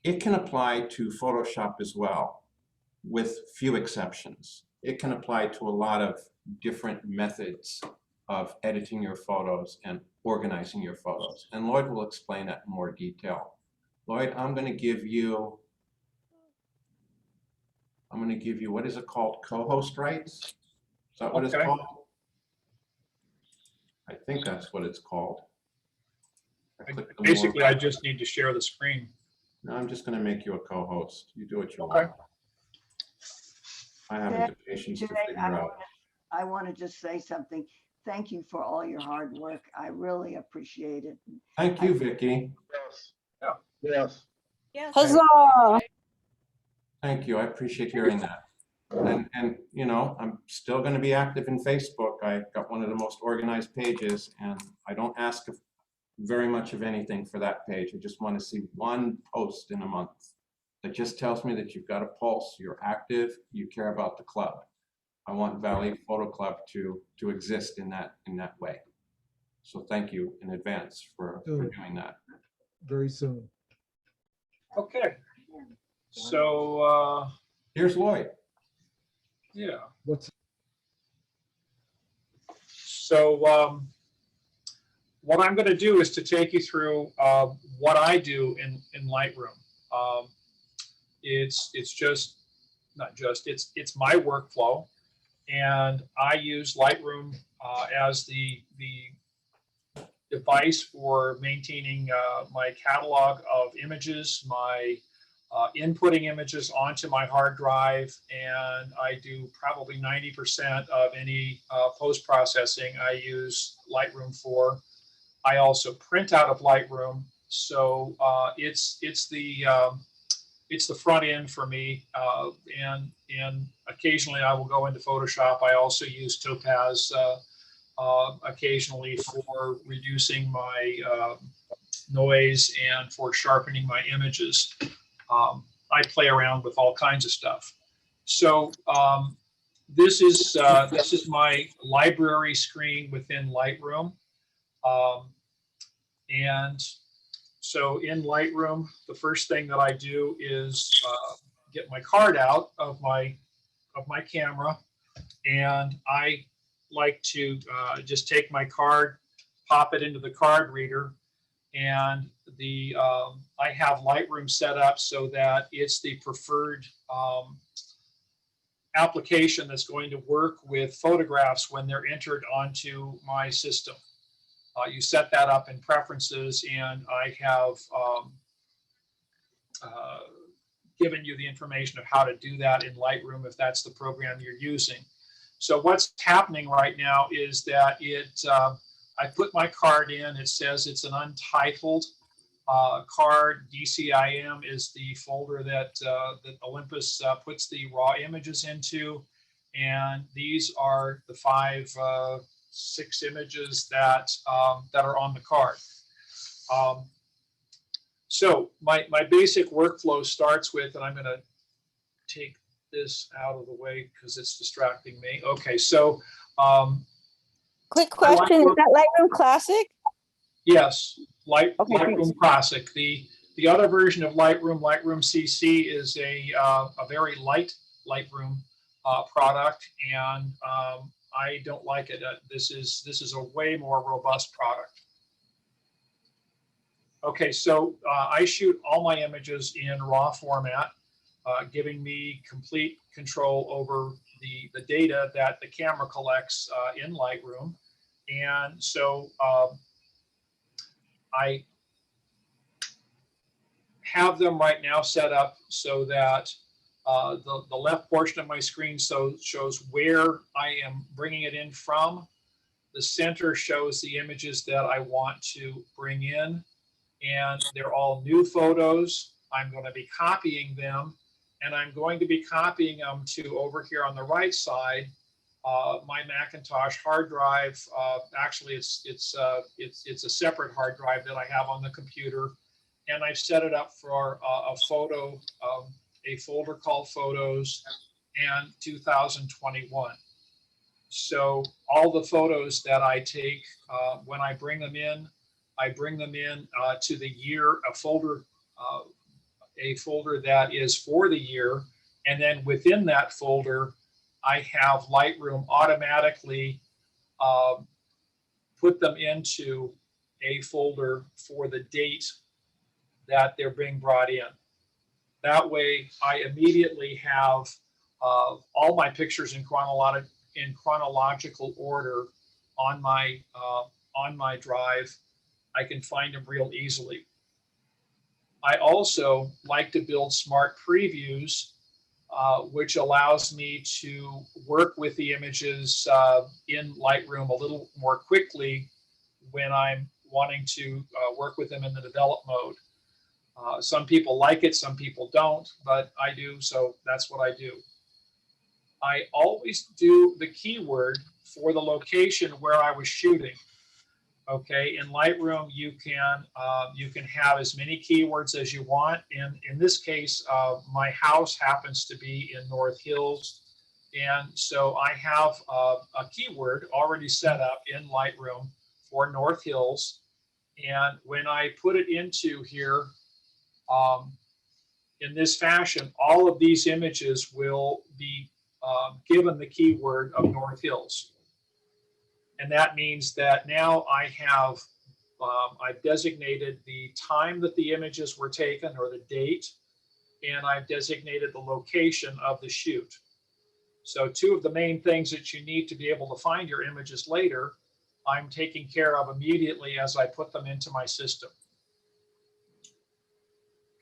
it can apply to Photoshop as well, with few exceptions. It can apply to a lot of different methods of editing your photos and organizing your photos. And Lloyd will explain that in more detail. Lloyd, I'm going to give you, what is it called? Co-host rights? Is that what it's called? I think that's what it's called. Basically, I just need to share the screen. No, I'm just going to make you a co-host. You do what you want. I haven't the patience to figure out. I want to just say something. Thank you for all your hard work. I really appreciate it. Thank you, Vicki. Yes. Yes. Huzzah! Thank you. I appreciate hearing that. And you know, I'm still going to be active in Facebook. I got one of the most organized pages, and I don't ask very much of anything for that page. I just want to see one post in a month that just tells me that you've got a pulse, you're active, you care about the club. I want Valley Photo Club to exist in that way. So thank you in advance for doing that. Very soon. Okay. So, Here's Lloyd. yeah. What's So what I'm going to do is to take you through what I do in Lightroom. It's just not just it's my workflow, and I use Lightroom as the device for maintaining my catalog of images, my inputting images onto my hard drive, and I do probably 90% of any post-processing I use Lightroom for. I also print out of Lightroom, so it's the front end for me, and occasionally I will go into Photoshop. I also use Topaz occasionally for reducing my noise and for sharpening my images. I play around with all kinds of stuff. So this is my library screen within Lightroom, and so in Lightroom, the first thing that I do is get my card out of my camera, and I like to just take my card, pop it into the card reader, and I have Lightroom set up so that it's the preferred application that's going to work with photographs when they're entered onto my system. You set that up in preferences, and I have given you the information of how to do that in Lightroom if that's the program you're using. So what's happening right now is that I put my card in. It says it's an untitled card. DCIM is the folder that Olympus puts the raw images into, and these are the 6 images that are on the card. So my basic workflow starts with, and I'm going to take this out of the way because it's distracting me. Okay, so Quick question, is that Lightroom Classic? yes, Okay, Lightroom thanks. Classic. The other version of Lightroom CC, is a very light Lightroom product, and I don't like it. This is a way more robust product. Okay, so I shoot all my images in RAW format, giving me complete control over the data that the camera collects in Lightroom. And so I have them right now set up so that the left portion of my screen shows where I am bringing it in from. The center shows the images that I want to bring in, and they're all new photos. I'm going to be copying them, and I'm going to be copying them to over here on the right side, my Macintosh hard drive. Actually, it's a separate hard drive that I have on the computer, and I've set it up for a folder called Photos and 2021. So all the photos that I take, when I bring them in, to the year, a folder that is for the year, and then within that folder, I have Lightroom automatically put them into a folder for the date that they're being brought in. That way, I immediately have all my pictures in chronological order on my drive. I can find them real easily. I also like to build smart previews, which allows me to work with the images in Lightroom a little more quickly when I'm wanting to work with them in the develop mode. Some people like it, some people don't, but I do, so that's what I do. I always do the keyword for the location where I was shooting. Okay, in Lightroom, you can have as many keywords as you want. In this case, my house happens to be in North Hills, and so I have a keyword already set up in Lightroom for North Hills. And when I put it into here, in this fashion, all of these images will be given the keyword of North Hills. And that means that now I have, I've designated the time that the images were taken or the date, and I've designated the location of the shoot. So two of the main things that you need to be able to find your images later, I'm taking care of immediately as I put them into my system.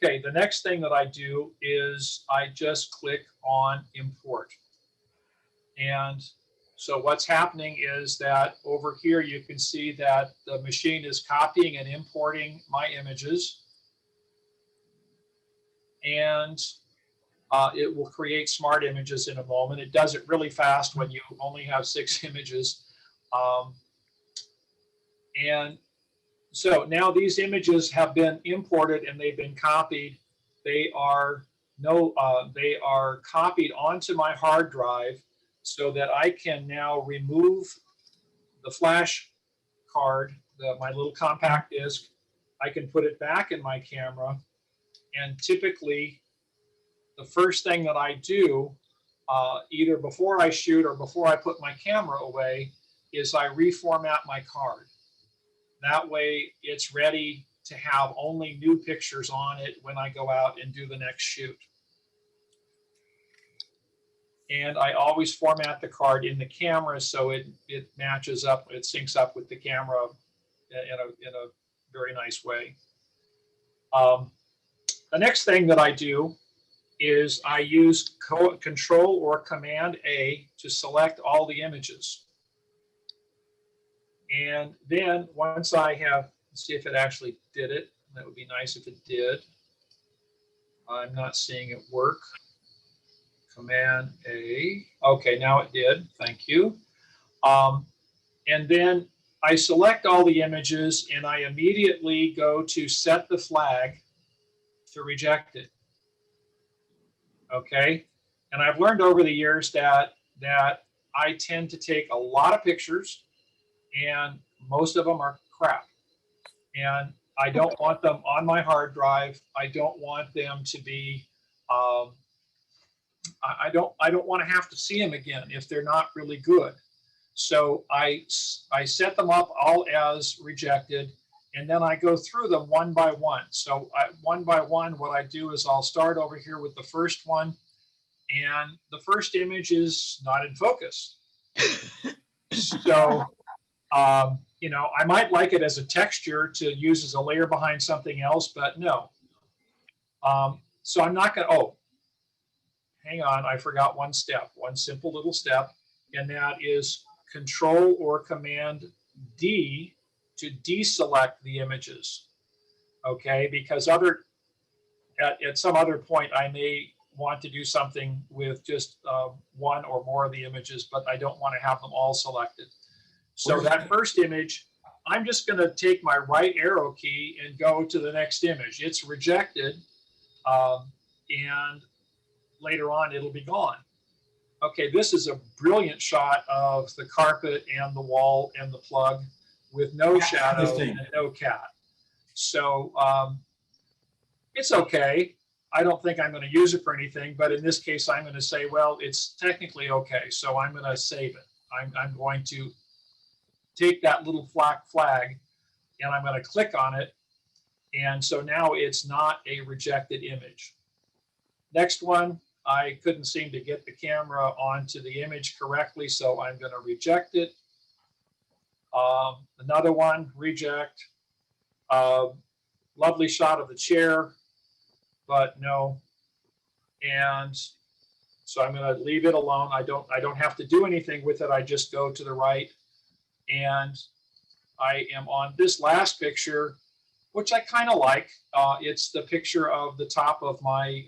Okay, the next thing that I do is I just click on import. And so what's happening is that over here you can see that the machine is copying and importing my images. And it will create smart images in a moment. It does it really fast when you only have 6 images. And so now these images have been imported and they've been copied. They are copied onto my hard drive so that I can now remove the flash card, my little compact disc. I can put it back in my camera, and typically the first thing that I do, either before I shoot or before I put my camera away, is I reformat my card. That way it's ready to have only new pictures on it when I go out and do the next shoot. And I always format the card in the camera so it matches up, it syncs up with the camera in a very nice way. The next thing that I do is I use Control or Command A to select all the images. And then once I have, let's see if it actually did it. That would be nice if it did. I'm not seeing it work. Command A. Okay, now it did. Thank you. And then I select all the images and I immediately go to set the flag to reject it. Okay. And I've learned over the years that I tend to take a lot of pictures and most of them are crap. And I don't want them on my hard drive. I don't want them to be, I don't want to have to see them again if they're not really good. So I set them up all as rejected, and then I go through them one by one. So one by one, what I do is I'll start over here with the first one, and the first image is not in focus. So, you know, I might like it as a texture to use as a layer behind something else, but no. So I'm not going to, oh, hang on, I forgot one step, one simple little step, and that is Control or Command D to deselect the images. Okay, because at some other point I may want to do something with just one or more of the images, but I don't want to have them all selected. So that first image, I'm just going to take my right arrow key and go to the next image. It's rejected, and later on it'll be gone. Okay, this is a brilliant shot of the carpet and the wall and the plug with no shadow and no cat. So it's okay. I don't think I'm going to use it for anything, but in this case, I'm going to say, well, it's technically okay. So I'm going to save it. I'm going to take that little black flag and I'm going to click on it. And so now it's not a rejected image. Next one, I couldn't seem to get the camera onto the image correctly, so I'm going to reject it. Another one, reject. Lovely shot of the chair, but no. And so I'm going to leave it alone. I don't have to do anything with it. I just go to the right, and I am on this last picture, which I kind of like. It's the picture of the top of my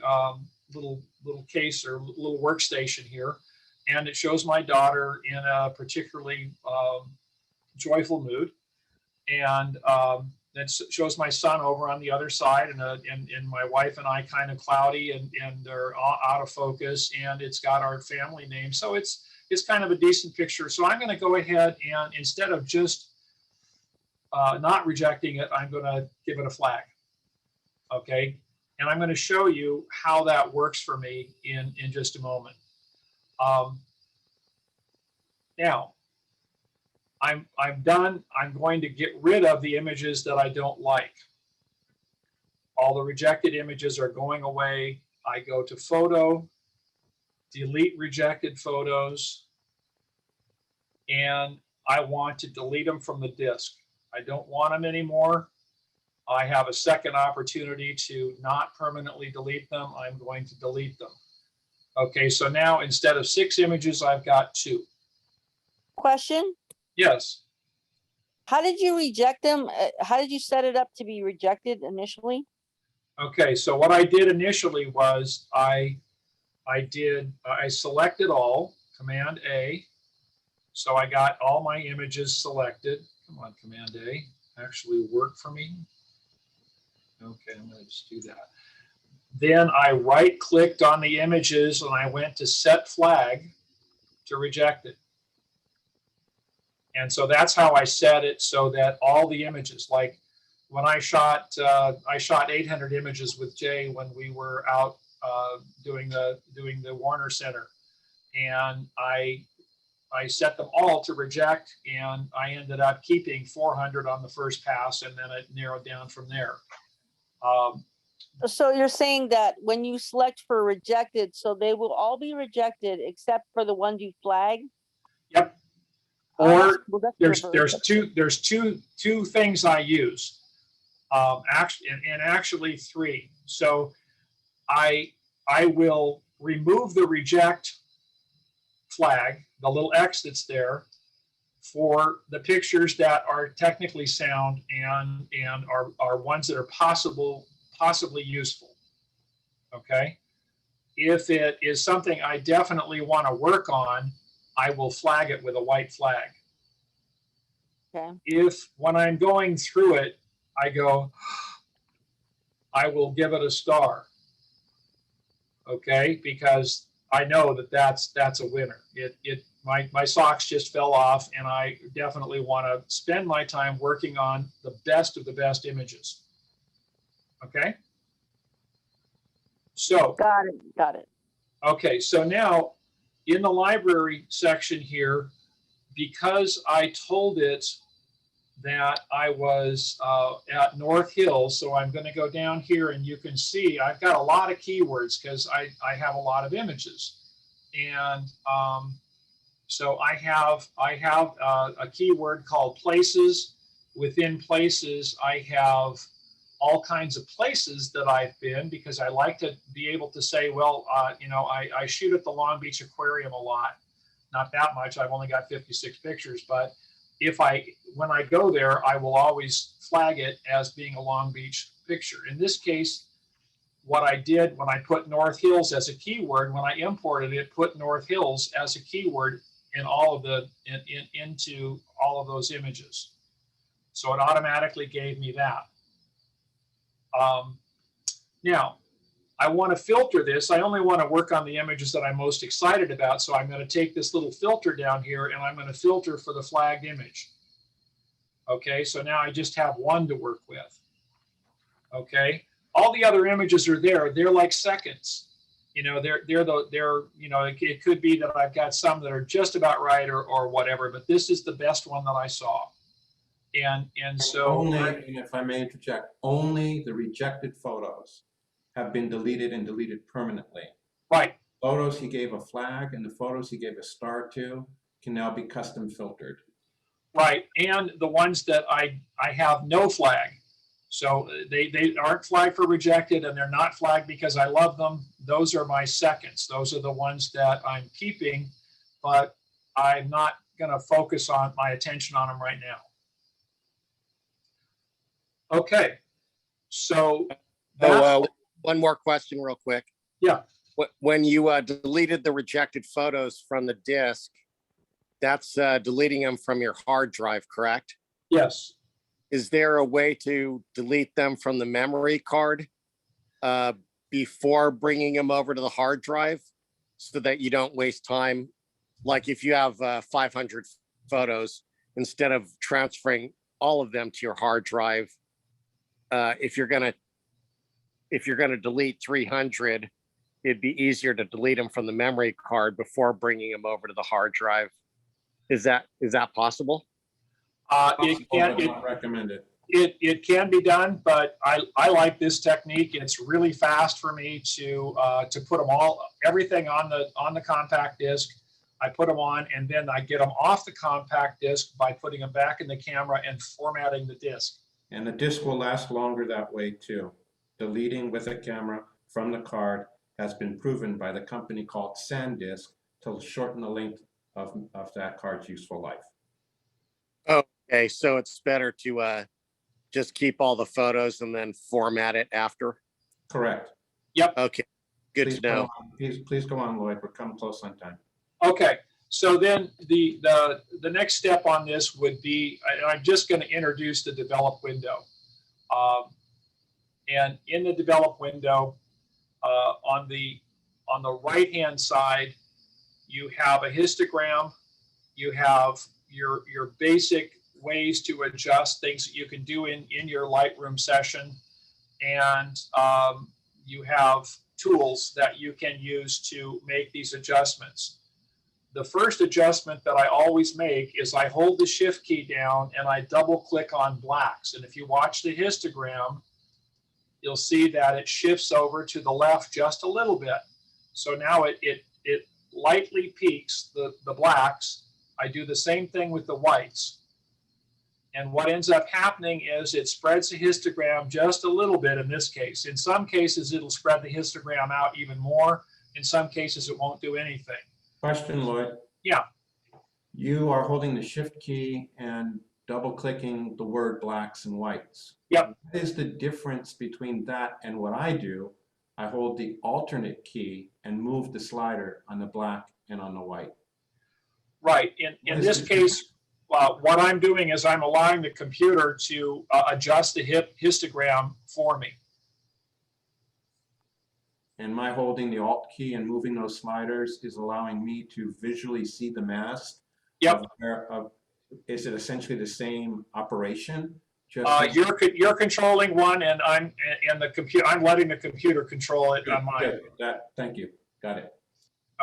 little case or little workstation here, and it shows my daughter in a particularly joyful mood, and it shows my son over on the other side, and my wife and I kind of cloudy and they're out of focus, and it's got our family name, so it's kind of a decent picture. So I'm going to go ahead and instead of just not rejecting it, I'm going to give it a flag. Okay. And I'm going to show you how that works for me in just a moment. Now, I'm done. I'm going to get rid of the images that I don't like. All the rejected images are going away. I go to Photo, delete rejected photos, and I want to delete them from the disk. I don't want them anymore. I have a second opportunity to not permanently delete them. I'm going to delete them. Okay, so now instead of 6 images, I've got 2. Question? Yes. How did you reject them? How did you set it up to be rejected initially? Okay, so what I did initially was I selected all, Command A. So I got all my images selected. Come on, Command A, actually work for me. Okay, I'm going to just do that. Then I right-clicked on the images and I went to Set Flag to reject it. And so that's how I set it so that all the images, like when I shot 800 images with Jay when we were out doing the Warner Center, and I set them all to reject, and I ended up keeping 400 on the first pass, and then it narrowed down from there. So you're saying that when you select for rejected, so they will all be rejected except for the ones you flag? Yep. Oh, Or that's there's two things I use. Actually 3. So I will remove the reject flag, the little X that's there, for the pictures that are technically sound and are ones that are possibly useful. Okay. If it is something I definitely want to work on, I will flag it with a white flag. Okay. If when I'm going through it, I go, I will give it a star. Okay, because I know that that's a winner. My socks just fell off, and I definitely want to spend my time working on the best of the best images. Okay. So got it. Okay, so now in the library section here, because I told it that I was at North Hills, so I'm going to go down here, and you can see I've got a lot of keywords because I have a lot of images, and so I have a keyword called places. Within places, I have all kinds of places that I've been, because I like to be able to say, well, I shoot at the Long Beach Aquarium a lot. Not that much. I've only got 56 pictures, but when I go there, I will always flag it as being a Long Beach picture. In this case, what I did when I put North Hills as a keyword, when I imported it, put North Hills as a keyword in all of into all of those images. So it automatically gave me that. Now, I want to filter this. I only want to work on the images that I'm most excited about. So I'm going to take this little filter down here, and I'm going to filter for the flagged image. Okay, so now I just have 1 to work with. Okay, all the other images are there. They're like seconds. It could be that I've got some that are just about right or whatever, but this is the best one that I saw. And so only, and if I may interject, only the rejected photos have been deleted and deleted permanently. Right. Photos he gave a flag and the photos he gave a star to can now be custom filtered. Right, and the ones that I have no flag. So they aren't flagged for rejected, and they're not flagged because I love them. Those are my seconds. Those are the ones that I'm keeping, but I'm not going to focus on my attention on them right now. Okay, so one more question real quick. Yeah. When you deleted the rejected photos from the disk, that's deleting them from your hard drive, correct? Yes. Is there a way to delete them from the memory card before bringing them over to the hard drive so that you don't waste time? Like if you have 500 photos, instead of transferring all of them to your hard drive, if you're going to if you're going to delete 300, it'd be easier to delete them from the memory card before bringing them over to the hard drive. Is that possible? It can, Not recommended. it can be done, but I like this technique. It's really fast for me to put them everything on the compact disc. I put them on, and then I get them off the compact disc by putting them back in the camera and formatting the disc. And the disc will last longer that way too. Deleting with a camera from the card has been proven by the company called SanDisk to shorten the length of that card's useful life. Okay, so it's better to just keep all the photos and then format it after? Correct. Yep. Okay, good to know. Please go on, Lloyd. We're coming close on time. Okay, so then the next step on this would be, I'm just going to introduce the develop window. And in the develop window, on the right-hand side, you have a histogram. You have your basic ways to adjust things that you can do in your Lightroom session. And you have tools that you can use to make these adjustments. The first adjustment that I always make is I hold the shift key down and I double click on blacks. And if you watch the histogram, you'll see that it shifts over to the left just a little bit. So now it lightly peaks the blacks. I do the same thing with the whites. And what ends up happening is it spreads the histogram just a little bit in this case. In some cases, it'll spread the histogram out even more. In some cases, it won't do anything. Question, Lloyd. Yeah. You are holding the shift key and double clicking the word blacks and whites. Yep. What is the difference between that and what I do? I hold the alternate key and move the slider on the black and on the white. Right. In this case, what I'm doing is I'm allowing the computer to adjust the histogram for me. And my holding the Alt key and moving those sliders is allowing me to visually see the mask. Yep. Is it essentially the same operation? You're controlling one, and I'm letting the computer control it on mine. Thank you. Got it.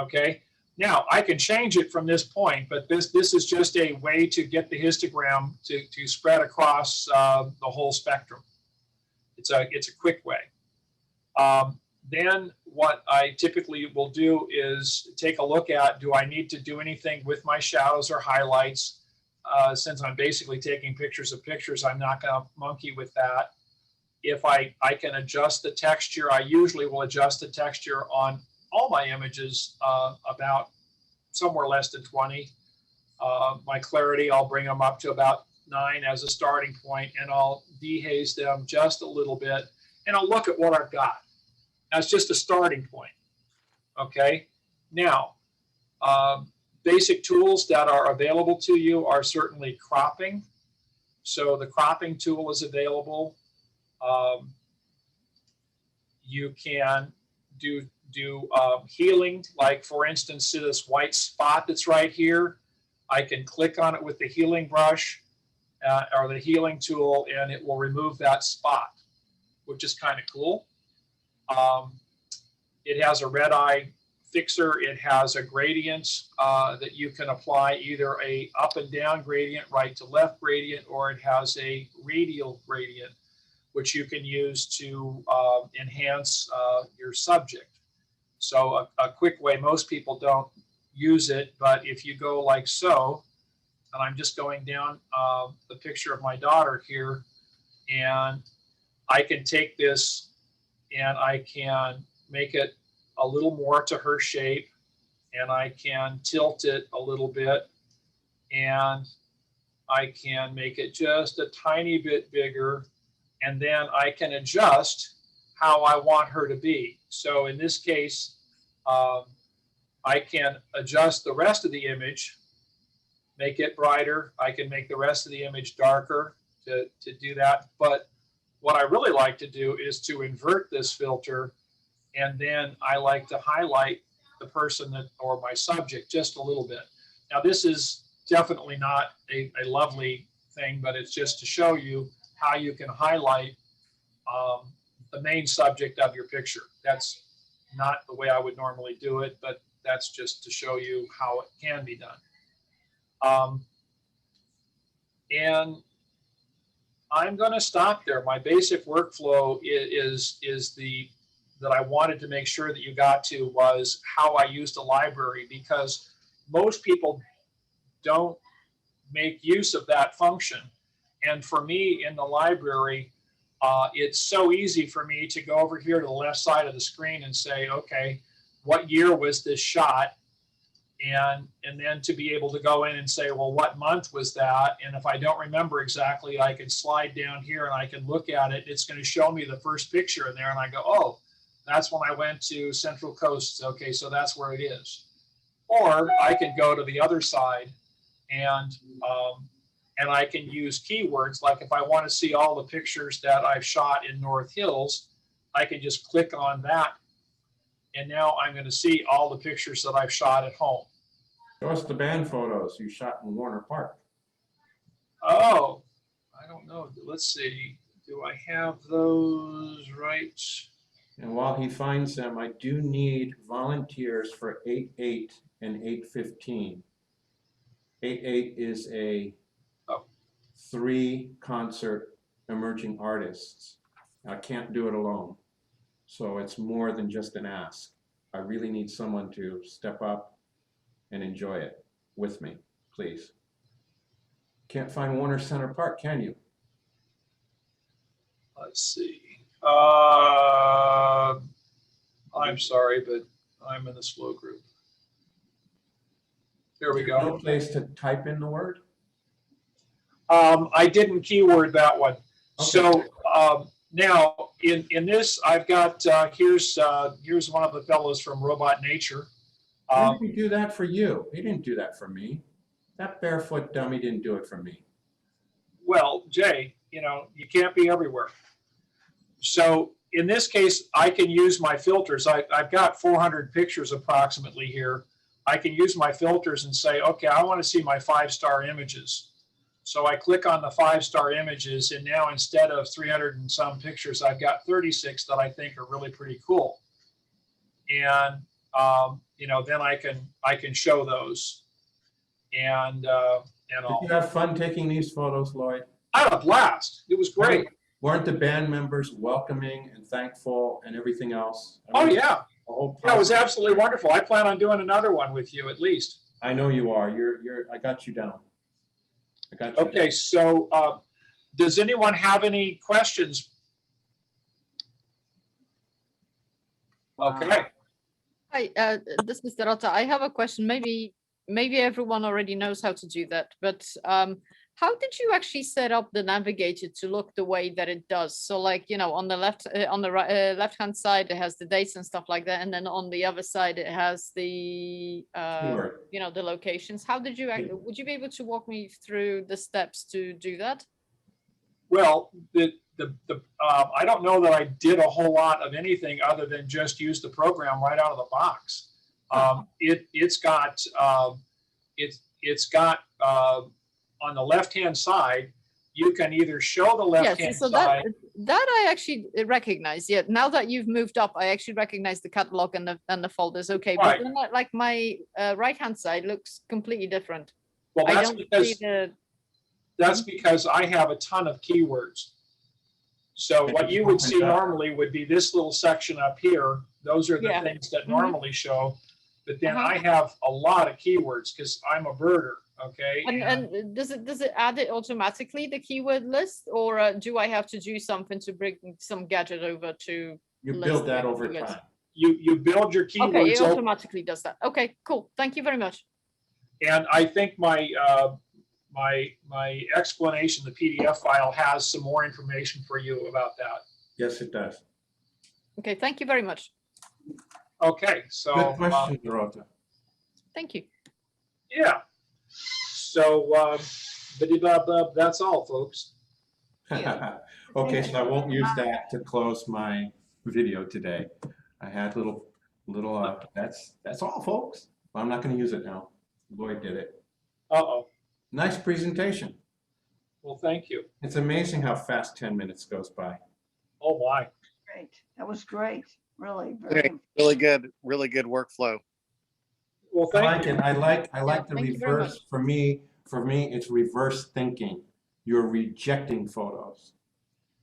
Okay. Now I can change it from this point, but this is just a way to get the histogram to spread across the whole spectrum. It's a quick way. Then what I typically will do is take a look at, do I need to do anything with my shadows or highlights? Since I'm basically taking pictures of pictures, I'm not going to monkey with that. If I can adjust the texture, I usually will adjust the texture on all my images about somewhere less than 20. My clarity, I'll bring them up to about 9 as a starting point, and I'll dehaze them just a little bit, and I'll look at what I've got. That's just a starting point. Okay. Now, basic tools that are available to you are certainly cropping. So the cropping tool is available. You can do healing, like for instance, to this white spot that's right here. I can click on it with the healing brush or the healing tool, and it will remove that spot, which is kind of cool. It has a red eye fixer. It has a gradient that you can apply, either a up and down gradient, right to left gradient, or it has a radial gradient, which you can use to enhance your subject. So a quick way, most people don't use it, but if you go like so, and I'm just going down the picture of my daughter here, and I can take this and I can make it a little more to her shape, and I can tilt it a little bit, and I can make it just a tiny bit bigger, and then I can adjust how I want her to be. So in this case, I can adjust the rest of the image, make it brighter. I can make the rest of the image darker to do that. But what I really like to do is to invert this filter, and then I like to highlight the person or my subject just a little bit. Now this is definitely not a lovely thing, but it's just to show you how you can highlight the main subject of your picture. That's not the way I would normally do it, but that's just to show you how it can be done. And I'm going to stop there. My basic workflow is that I wanted to make sure that you got to was how I used a library, because most people don't make use of that function. And for me in the library, it's so easy for me to go over here to the left side of the screen and say, okay, what year was this shot? And then to be able to go in and say, well, what month was that? And if I don't remember exactly, I can slide down here and I can look at it. It's going to show me the first picture in there. And I go, oh, that's when I went to Central Coast. Okay, so that's where it is. Or I can go to the other side and I can use keywords. Like if I want to see all the pictures that I've shot in North Hills, I can just click on that. And now I'm going to see all the pictures that I've shot at home. Show us the band photos you shot in Warner Park. Oh, I don't know. Let's see. Do I have those right? And while he finds them, I do need volunteers for 8/8 and 8/15. 8/8 is a 3-concert emerging artists. I can't do it alone. So it's more than just an ask. I really need someone to step up and enjoy it with me, please. Can't find Warner Center Park, can you? Let's see. I'm sorry, but I'm in the slow group. There we go. No place to type in the word? I didn't keyword that one. Okay. So now in this, I've got, here's one of the fellows from Robot Nature. Why did he do that for you? He didn't do that for me. That barefoot dummy didn't do it for me. Well, Jay, you know, you can't be everywhere. So in this case, I can use my filters. I've got 400 pictures approximately here. I can use my filters and say, okay, I want to see my 5-star images. So I click on the 5-star images, and now instead of 300 and some pictures, I've got 36 that I think are really pretty cool. And you know, then I can show those. And all. Did you have fun taking these photos, Lloyd? I had a blast. It was great. Weren't the band members welcoming and thankful and everything else? Oh yeah. Yeah, it was absolutely wonderful. I plan on doing another one with you at least. I know you are. I got you down. I got you. Okay, so does anyone have any questions? Okay. Hi, this is Dorota. I have a question. Maybe everyone already knows how to do that, but how did you actually set up the navigator to look the way that it does? So, like, you know, on the left-hand side, it has the dates and stuff like that, and then on the other side, it has the you know, the locations. How did you? Would you be able to walk me through the steps to do that? Well, I don't know that I did a whole lot of anything other than just use the program right out of the box. It's got on the left-hand side, you can either show the left-hand side. That I actually recognize. Yeah, now that you've moved up, I actually recognize the catalog and the folders. Okay, right. But then, like my right-hand side looks completely different. Well, that's because that's because I have a ton of keywords. So what you would see normally would be this little section up here. Those are the things that normally show. But then I have a lot of keywords because I'm a birder. Okay. And does it add it automatically, the keyword list, or do I have to do something to bring some gadget over to? You build that over time. You build your keywords. Okay, it automatically does that. Okay, cool. Thank you very much. And I think my my explanation, the PDF file, has some more information for you about that. Yes, it does. Okay, thank you very much. Okay, so good question, Dorota. Thank you. Yeah. So that's all, folks. Okay, so I won't use that to close my video today. I had little that's all, folks. I'm not going to use it now. Lloyd did it. Uh-oh. Nice presentation. Well, thank you. It's amazing how fast 10 minutes goes by. Oh my. Great. That was great. Really, Okay, very. really good workflow. Well, I thank like you. it. I like the thank you very much. reverse. For me, it's reverse thinking. You're rejecting photos.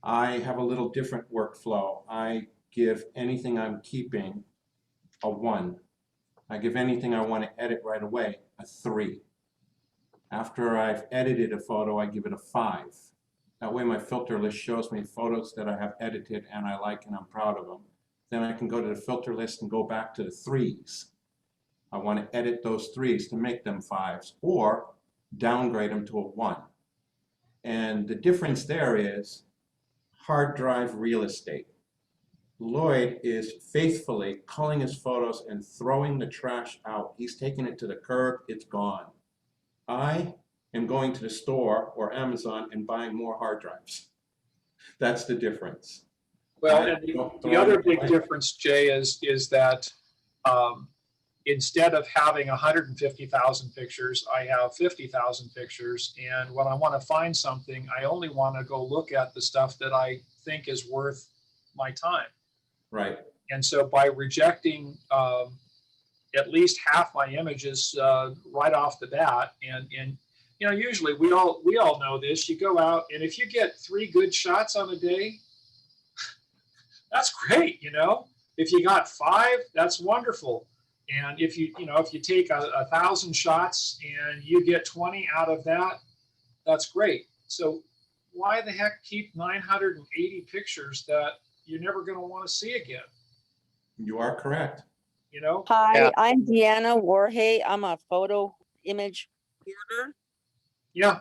I have a little different workflow. I give anything I'm keeping a 1. I give anything I want to edit right away a 3. After I've edited a photo, I give it a 5. That way my filter list shows me photos that I have edited and I like and I'm proud of them. Then I can go to the filter list and go back to the 3s. I want to edit those 3s to make them 5s or downgrade them to a 1. And the difference there is hard drive real estate. Lloyd is faithfully culling his photos and throwing the trash out. He's taking it to the curb, it's gone. I am going to the store or Amazon and buying more hard drives. That's the difference. Well, I and don't the throw other it big away. difference, Jay, is that instead of having 150,000 pictures, I have 50,000 pictures. And when I want to find something, I only want to go look at the stuff that I think is worth my time. Right. And so by rejecting at least half my images right off the bat, and you know, usually we all know this. You go out, and if you get 3 good shots on a day, that's great. You know, if you got 5, that's wonderful. And if you take 1,000 shots and you get 20 out of that, that's great. So why the heck keep 980 pictures that you're never going to want to see again? You are correct. You know? Hi, Yeah. I'm Deanna Warhay. I'm a photo image hoarder. Yeah.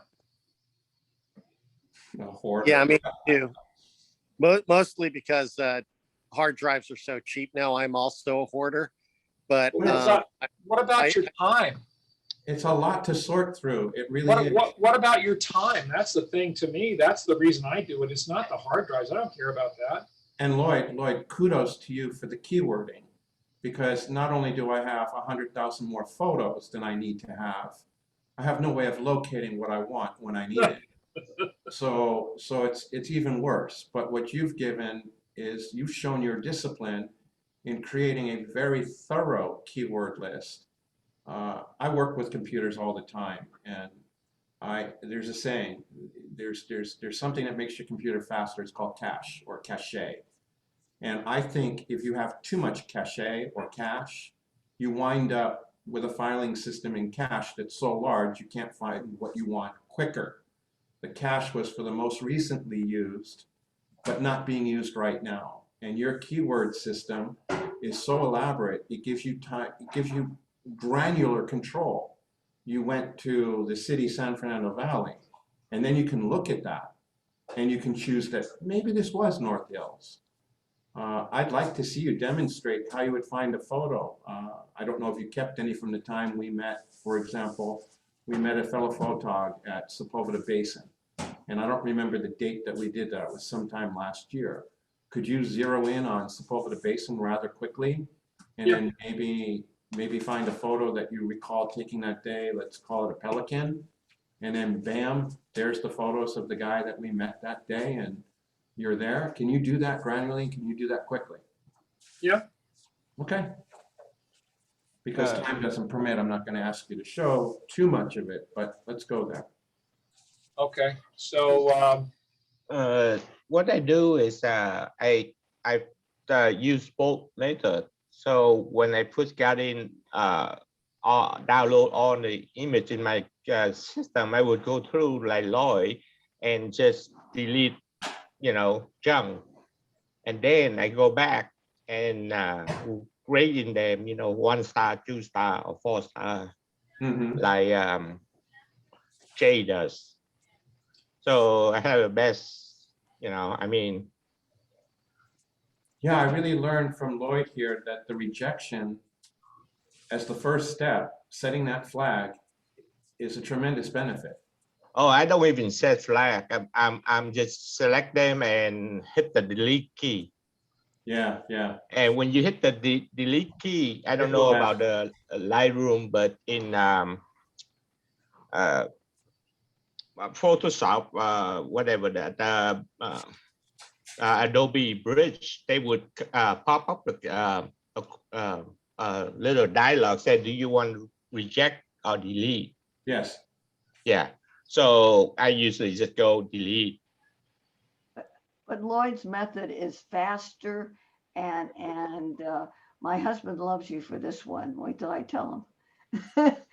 A hoarder. Yeah, me too. Mostly because hard drives are so cheap now. I'm also a hoarder, but What about your time? It's a lot to sort through. It really is. What about your time? That's the thing to me. That's the reason I do it. It's not the hard drives. I don't care about that. And Lloyd, kudos to you for the keywording, because not only do I have 100,000 more photos than I need to have, I have no way of locating what I want when I need it. So it's even worse. But what you've given is you've shown your discipline in creating a very thorough keyword list. I work with computers all the time, and there's a saying, there's something that makes your computer faster. It's called cache or cache. And I think if you have too much cache or cache, you wind up with a filing system in cache that's so large you can't find what you want quicker. The cache was for the most recently used, but not being used right now. And your keyword system is so elaborate, it gives you time, it gives you granular control. You went to the city San Fernando Valley, and then you can look at that and you can choose that maybe this was North Hills. I'd like to see you demonstrate how you would find a photo. I don't know if you kept any from the time we met. For example, we met a fellow photog at Sepulveda Basin, and I don't remember the date that we did that. It was sometime last year. Could you zero in on Sepulveda Basin rather quickly, and then maybe find a photo that you recall taking that day? Let's call it a pelican, and then bam, there's the photos of the guy that we met that day, and you're there. Can you do that granularly? Can you do that quickly? Yeah. Okay. Because time doesn't permit, I'm not going to ask you to show too much of it, but let's go there. Okay. So what I do is I use both methods. So when I first got in, download all the image in my system, I would go through like Lloyd and just delete, junk, and then I go back and grading them, 1 star, 2 star, or 4 star, like Jay does. So I have the best, Yeah, I really learned from Lloyd here that the rejection as the first step, setting that flag, is a tremendous benefit. Oh, I don't even set flag. I'm just select them and hit the delete key. Yeah. And when you hit the delete key, I don't know about the Lightroom, but in Photoshop, whatever that, Adobe Bridge, they would pop up with a little dialogue said, do you want to reject or delete? Yes. Yeah. So I usually just go delete. But Lloyd's method is faster, and my husband loves you for this one. Wait till I tell him.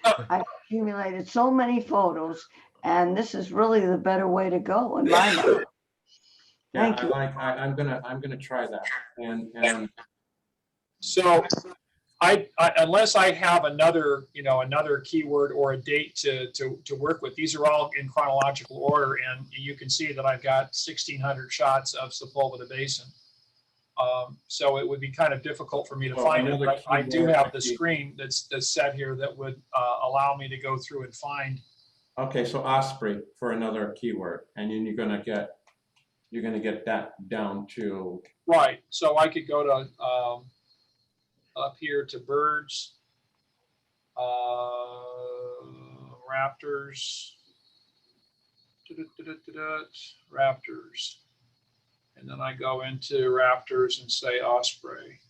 I've accumulated so many photos, and this is really the better way to go in my mind. Yeah, Thank you. I'm gonna try that. And So I unless I have another, another keyword or a date to work with, these are all in chronological order, and you can see that I've got 1,600 shots of Sepulveda Basin. So it would be kind of difficult for me to find it, but I do have the screen that's set here that would allow me to go through and find. Okay, so Osprey for another keyword, and then you're gonna get that down to. Right. So I could go to up here to birds, raptors, raptors, and then I go into raptors and say osprey.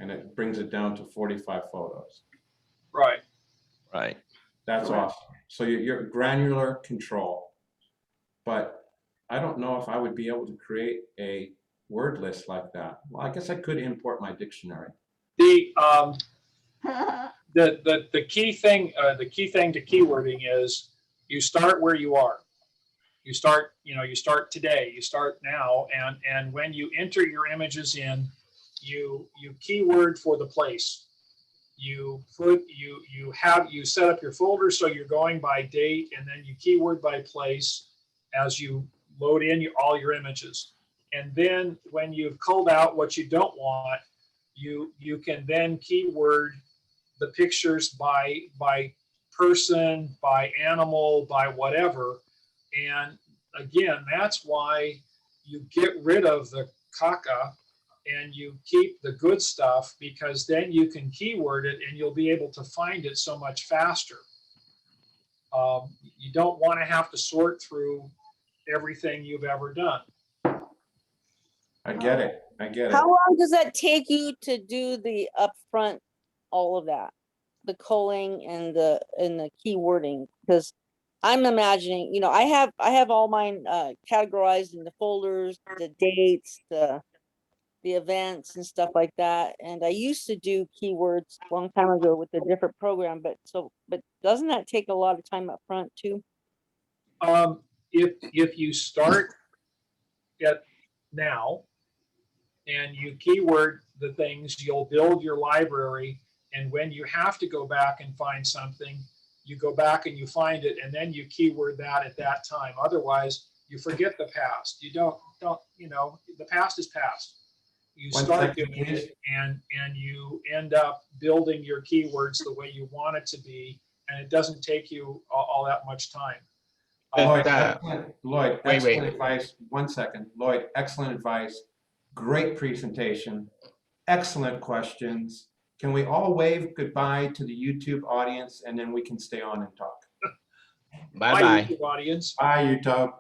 And it brings it down to 45 photos. Right. Right. That's awesome. So you're granular control, but I don't know if I would be able to create a word list like that. Well, I guess I could import my dictionary. The key thing to keywording is you start where you are. You start today, you start now, and when you enter your images in, you keyword for the place. You set up your folder so you're going by date, and then you keyword by place as you load in all your images. And then when you've culled out what you don't want, you can then keyword the pictures by person, by animal, by whatever. And again, that's why you get rid of the caca and you keep the good stuff, because then you can keyword it and you'll be able to find it so much faster. You don't want to have to sort through everything you've ever done. I get it. I get it. How long does that take you to do the upfront, all of that, the culling and the keywording? Because I'm imagining, I have all mine categorized in the folders, the dates, the events and stuff like that. And I used to do keywords a long time ago with a different program, but doesn't that take a lot of time up front too? If you start at now and you keyword the things, you'll build your library. And when you have to go back and find something, you go back and you find it, and then you keyword that at that time. Otherwise, you forget the past. You don't, the past is past. You start doing it, and you end up building your keywords the way you want it to be, and it doesn't take you all that much time. Lloyd, excellent advice. 1 second. Lloyd, excellent advice. Great presentation. Excellent questions. Can we all wave goodbye to the YouTube audience, and then we can stay on and talk? Bye-bye. YouTube audience. Bye, YouTube.